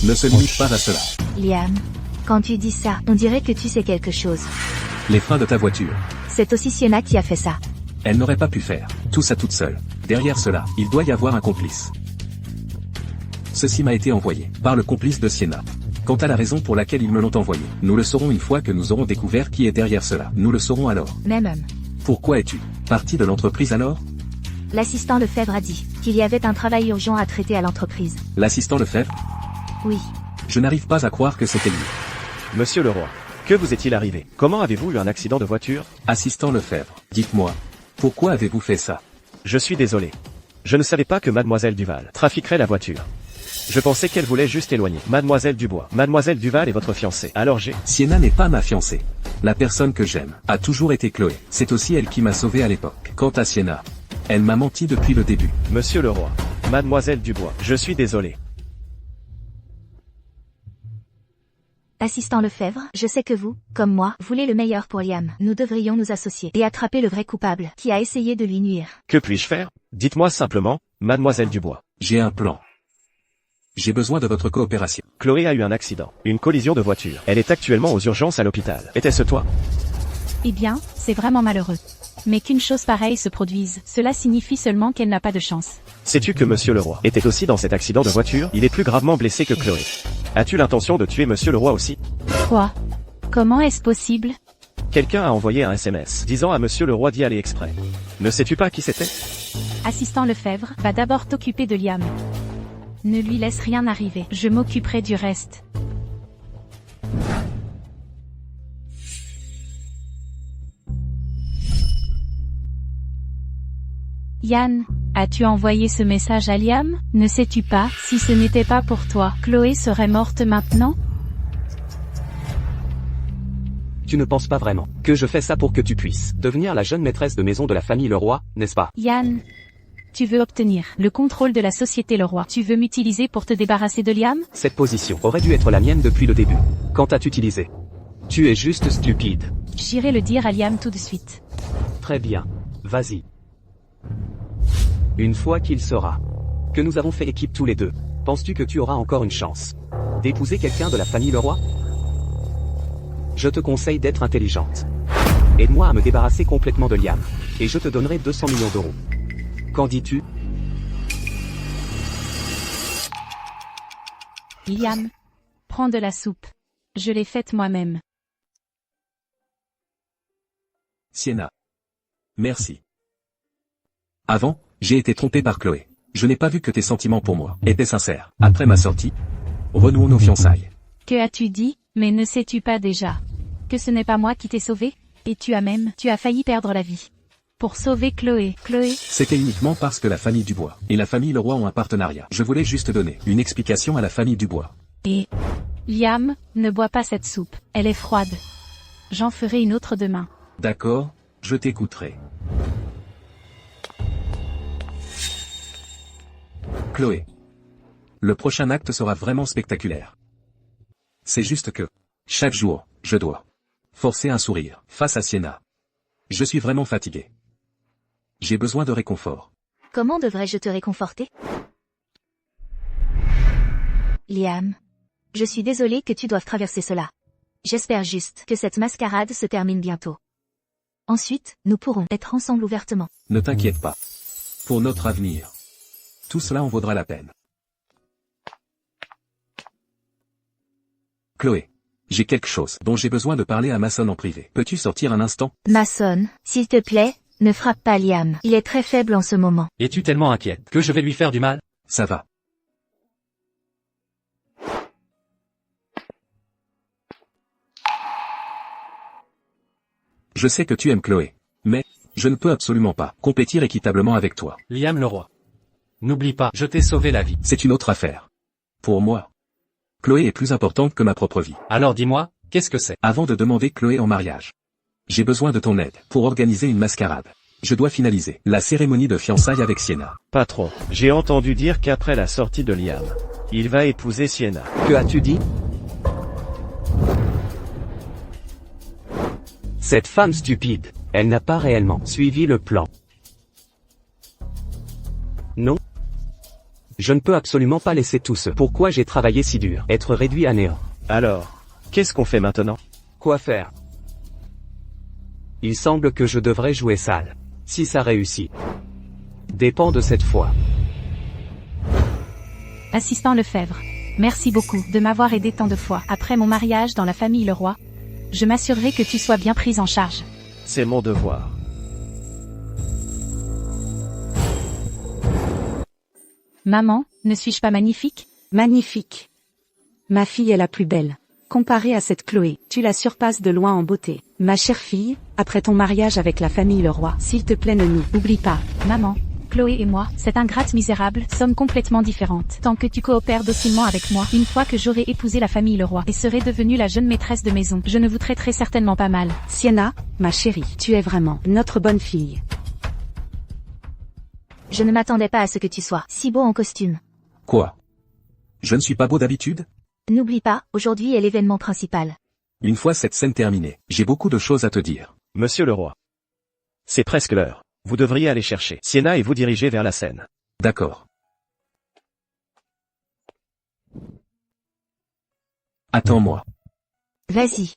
ne se limite pas à cela. Liam, quand tu dis ça, on dirait que tu sais quelque chose. Les freins de ta voiture. C'est aussi Sienna qui a fait ça. Elle n'aurait pas pu faire tout ça toute seule. Derrière cela, il doit y avoir un complice. Ceci m'a été envoyé par le complice de Sienna. Quant à la raison pour laquelle ils me l'ont envoyé, nous le saurons une fois que nous aurons découvert qui est derrière cela. Nous le saurons alors. Même. Pourquoi es-tu parti de l'entreprise alors? L'assistant Lefebvre a dit qu'il y avait un travail urgent à traiter à l'entreprise. L'assistant Lefebvre? Oui. Je n'arrive pas à croire que c'était lui. Monsieur le roi, que vous est-il arrivé? Comment avez-vous eu un accident de voiture? Assistant Lefebvre, dites-moi, pourquoi avez-vous fait ça? Je suis désolé. Je ne savais pas que Mademoiselle Duval trafiquerait la voiture. Je pensais qu'elle voulait juste éloigner Mademoiselle Dubois. Mademoiselle Duval est votre fiancée. Alors Sienna n'est pas ma fiancée. La personne que j'aime a toujours été Chloé. C'est aussi elle qui m'a sauvé à l'époque. Quant à Sienna, elle m'a menti depuis le début. Monsieur le roi, Mademoiselle Dubois, je suis désolé. Assistant Lefebvre, je sais que vous, comme moi, voulez le meilleur pour Liam. Nous devrions nous associer et attraper le vrai coupable qui a essayé de lui nuire. Que puis-je faire? Dites-moi simplement, Mademoiselle Dubois. J'ai un plan. J'ai besoin de votre coopération. Chloé a eu un accident, une collision de voiture. Elle est actuellement aux urgences à l'hôpital. Était-ce toi? Eh bien, c'est vraiment malheureux. Mais qu'une chose pareille se produise, cela signifie seulement qu'elle n'a pas de chance. Sais-tu que Monsieur le Roi était aussi dans cet accident de voiture? Il est plus gravement blessé que Chloé. As-tu l'intention de tuer Monsieur le Roi aussi? Quoi? Comment est-ce possible? Quelqu'un a envoyé un SMS disant à Monsieur le Roi d'y aller exprès. Ne sais-tu pas qui c'était? Assistant Lefebvre, va d'abord t'occuper de Liam. Ne lui laisse rien arriver, je m'occuperai du reste. Yann, as-tu envoyé ce message à Liam? Ne sais-tu pas, si ce n'était pas pour toi, Chloé serait morte maintenant? Tu ne penses pas vraiment que je fais ça pour que tu puisses devenir la jeune maîtresse de maison de la famille Leroy, n'est-ce pas? Yann, tu veux obtenir le contrôle de la société Leroy. Tu veux m'utiliser pour te débarrasser de Liam? Cette position aurait dû être la mienne depuis le début. Quand à t'utiliser. Tu es juste stupide. J'irai le dire à Liam tout de suite. Très bien. Vas-y. Une fois qu'il saura que nous avons fait équipe tous les deux, penses-tu que tu auras encore une chance d'épouser quelqu'un de la famille Leroy? Je te conseille d'être intelligente. Aide-moi à me débarrasser complètement de Liam, et je te donnerai 200 millions d'euros. Qu'en dis-tu? Liam, prends de la soupe. Je l'ai faite moi-même. Sienna. Merci. Avant, j'ai été trompé par Chloé. Je n'ai pas vu que tes sentiments pour moi étaient sincères. Après ma sortie, renouons nos fiançailles. Que as-tu dit? Mais ne sais-tu pas déjà que ce n'est pas moi qui t'ai sauvé? Et tu as failli perdre la vie. Pour sauver Chloé. C'était uniquement parce que la famille Dubois et la famille Leroy ont un partenariat. Je voulais juste donner une explication à la famille Dubois. Et Liam, ne bois pas cette soupe. Elle est froide. J'en ferai une autre demain. D'accord, je t'écouterai. Chloé. Le prochain acte sera vraiment spectaculaire. C'est juste que, chaque jour, je dois forcer un sourire face à Sienna. Je suis vraiment fatigué. J'ai besoin de réconfort. Comment devrais-je te réconforter? Liam. Je suis désolée que tu doives traverser cela. J'espère juste que cette mascarade se termine bientôt. Ensuite, nous pourrons être ensemble ouvertement. Ne t'inquiète pas. Pour notre avenir. Tout cela en vaudra la peine. Chloé. J'ai quelque chose dont j'ai besoin de parler à Mason en privé. Peux-tu sortir un instant? Mason, s'il te plaît, ne frappe pas Liam. Il est très faible en ce moment. Es-tu tellement inquiète que je vais lui faire du mal? Ça va. Je sais que tu aimes Chloé, mais je ne peux absolument pas compétir équitablement avec toi. Liam Leroy. N'oublie pas, je t'ai sauvé la vie. C'est une autre affaire. Pour moi, Chloé est plus importante que ma propre vie. Alors dis-moi, qu'est-ce que c'est? Avant de demander Chloé en mariage, j'ai besoin de ton aide pour organiser une mascarade. Je dois finaliser la cérémonie de fiançailles avec Sienna. Patron, j'ai entendu dire qu'après la sortie de Liam, il va épouser Sienna. Que as-tu dit? Cette femme stupide, elle n'a pas réellement suivi le plan. Non. Je ne peux absolument pas laisser tout ce pourquoi j'ai travaillé si dur être réduit à néant. Alors, qu'est-ce qu'on fait maintenant? Quoi faire? Il semble que je devrais jouer sale. Si ça réussit. Dépend de cette fois. Assistant Lefebvre. Merci beaucoup de m'avoir aidé tant de fois. Après mon mariage dans la famille Leroy, je m'assurerai que tu sois bien prise en charge. C'est mon devoir. Maman, ne suis-je pas magnifique? Magnifique. Ma fille est la plus belle. Comparée à cette Chloé, tu la surpasses de loin en beauté. Ma chère fille, après ton mariage avec la famille Leroy, s'il te plaît ne nous oublie pas. Maman, Chloé et moi, cette ingrate misérable, sommes complètement différentes. Tant que tu coopères docilement avec moi, une fois que j'aurai épousé la famille Leroy et serai devenue la jeune maîtresse de maison, je ne vous traiterai certainement pas mal. Sienna, ma chérie, tu es vraiment notre bonne fille. Je ne m'attendais pas à ce que tu sois si beau en costume. Quoi? Je ne suis pas beau d'habitude? N'oublie pas, aujourd'hui est l'événement principal. Une fois cette scène terminée, j'ai beaucoup de choses à te dire. Monsieur le roi. C'est presque l'heure. Vous devriez aller chercher Sienna et vous diriger vers la scène. D'accord. Attends-moi. Vas-y.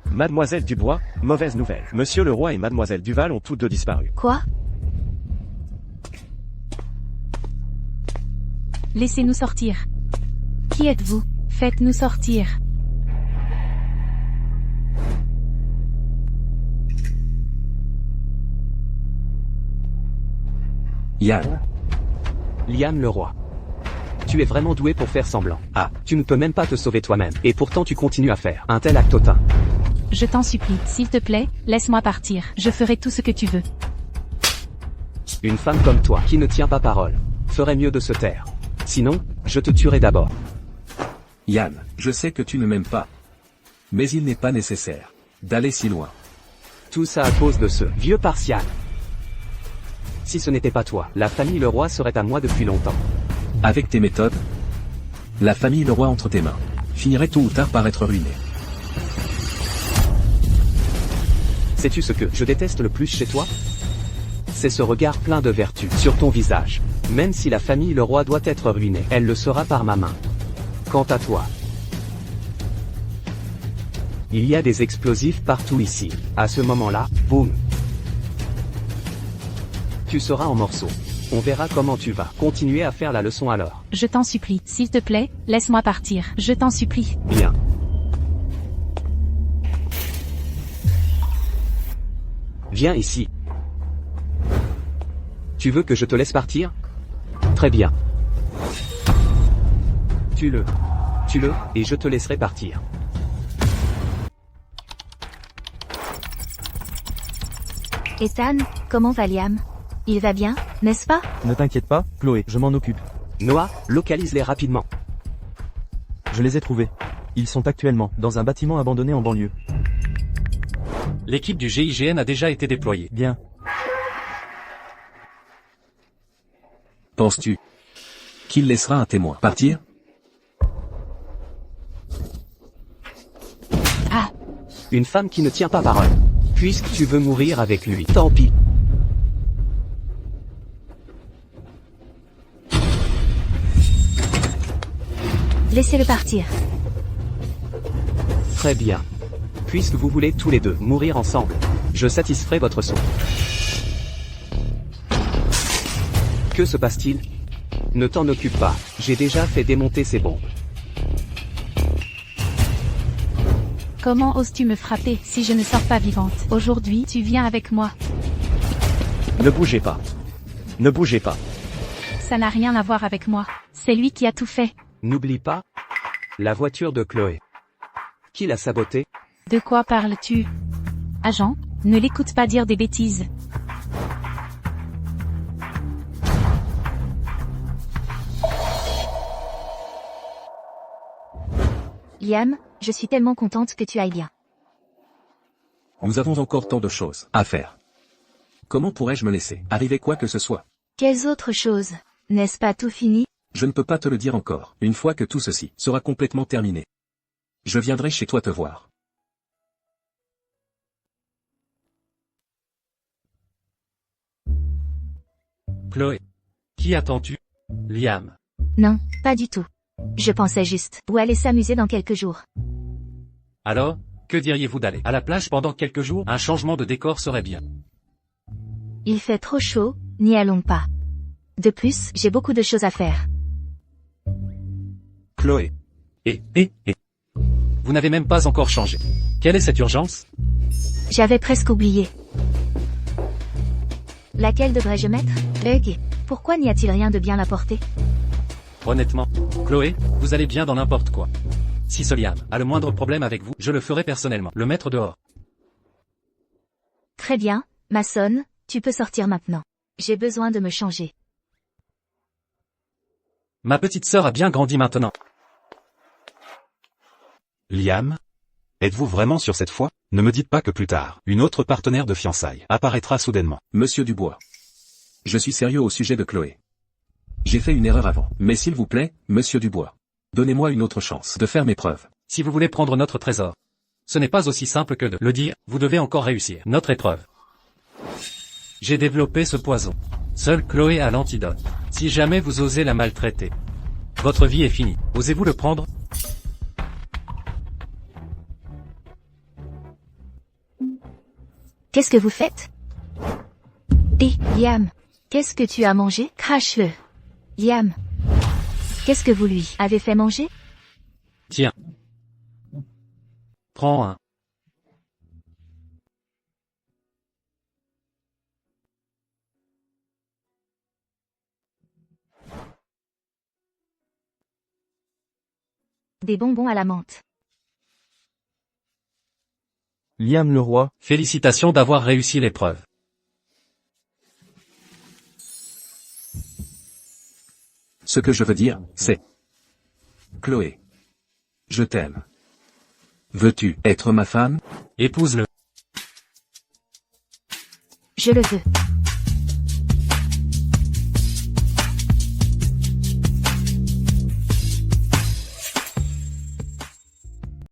Mademoiselle Dubois, mauvaise nouvelle. Monsieur le roi et Mademoiselle Duval ont tous deux disparu. Quoi? Laissez-nous sortir. Qui êtes-vous? Faites-nous sortir. Yann. Liam Leroy. Tu es vraiment doué pour faire semblant. Ah, tu ne peux même pas te sauver toi-même. Et pourtant tu continues à faire un tel acte hautain. Je t'en supplie, s'il te plaît, laisse-moi partir. Je ferai tout ce que tu veux. Une femme comme toi, qui ne tient pas parole, ferait mieux de se taire. Sinon, je te tuerai d'abord. Yann, je sais que tu ne m'aimes pas. Mais il n'est pas nécessaire d'aller si loin. Tout ça à cause de ce vieux partial. Si ce n'était pas toi, la famille Leroy serait à moi depuis longtemps. Avec tes méthodes, la famille Leroy entre tes mains finirait tôt ou tard par être ruinée. Sais-tu ce que je déteste le plus chez toi? C'est ce regard plein de vertu sur ton visage. Même si la famille Leroy doit être ruinée, elle le sera par ma main. Quant à toi, il y a des explosifs partout ici. À ce moment-là, boum. Tu seras en morceaux. On verra comment tu vas continuer à faire la leçon alors. Je t'en supplie, s'il te plaît, laisse-moi partir. Je t'en supplie. Bien. Viens ici. Tu veux que je te laisse partir? Très bien. Tue-le, et je te laisserai partir. Ethan, comment va Liam? Il va bien, n'est-ce pas? Ne t'inquiète pas, Chloé, je m'en occupe. Noah, localise-les rapidement. Je les ai trouvés. Ils sont actuellement dans un bâtiment abandonné en banlieue. L'équipe du GIGN a déjà été déployée. Bien. Penses-tu qu'il laissera un témoin partir? Ah! Une femme qui ne tient pas parole. Puisque tu veux mourir avec lui, tant pis. Laissez-le partir. Très bien. Puisque vous voulez tous les deux mourir ensemble, je satisferai votre souhait. Que se passe-t-il? Ne t'en occupe pas, j'ai déjà fait démonter ces bombes. Comment oses-tu me frapper si je ne sors pas vivante? Aujourd'hui, tu viens avec moi. Ne bougez pas. Ne bougez pas. Ça n'a rien à voir avec moi. C'est lui qui a tout fait. N'oublie pas la voiture de Chloé. Qui l'a sabotée? De quoi parles-tu? Agent, ne l'écoute pas dire des bêtises. Liam, je suis tellement contente que tu ailles bien. Nous avons encore tant de choses à faire. Comment pourrais-je me laisser arriver quoi que ce soit? Quelles autres choses? N'est-ce pas tout fini? Je ne peux pas te le dire encore, une fois que tout ceci sera complètement terminé. Je viendrai chez toi te voir. Chloé. Qui attends-tu? Liam. Non, pas du tout. Je pensais juste où aller s'amuser dans quelques jours. Alors, que diriez-vous d'aller à la plage pendant quelques jours? Un changement de décor serait bien. Il fait trop chaud, n'y allons pas. De plus, j'ai beaucoup de choses à faire. Chloé. Vous n'avez même pas encore changé. Quelle est cette urgence? J'avais presque oublié. Laquelle devrais-je mettre? Hugh, pourquoi n'y a-t-il rien de bien à porter? Honnêtement, Chloé, vous allez bien dans n'importe quoi. Si ce Liam a le moindre problème avec vous, je le ferai personnellement, le mettre dehors. Très bien, Mason, tu peux sortir maintenant. J'ai besoin de me changer. Ma petite sœur a bien grandi maintenant. Liam? Êtes-vous vraiment sur cette fois? Ne me dites pas que plus tard, une autre partenaire de fiançailles apparaîtra soudainement. Monsieur Dubois. Je suis sérieux au sujet de Chloé. J'ai fait une erreur avant. Mais s'il vous plaît, monsieur Dubois. Donnez-moi une autre chance de faire mes preuves. Si vous voulez prendre notre trésor, ce n'est pas aussi simple que de le dire, vous devez encore réussir notre épreuve. J'ai développé ce poison. Seule Chloé a l'antidote. Si jamais vous osez la maltraiter, votre vie est finie. Osez-vous le prendre? Qu'est-ce que vous faites? Liam, qu'est-ce que tu as mangé? Crache-le. Liam, qu'est-ce que vous lui avez fait manger? Tiens. Prends un. Des bonbons à la menthe. Liam le roi. Félicitations d'avoir réussi l'épreuve. Ce que je veux dire, c'est... Chloé. Je t'aime. Veux-tu être ma femme? Épouse-le. Je le veux.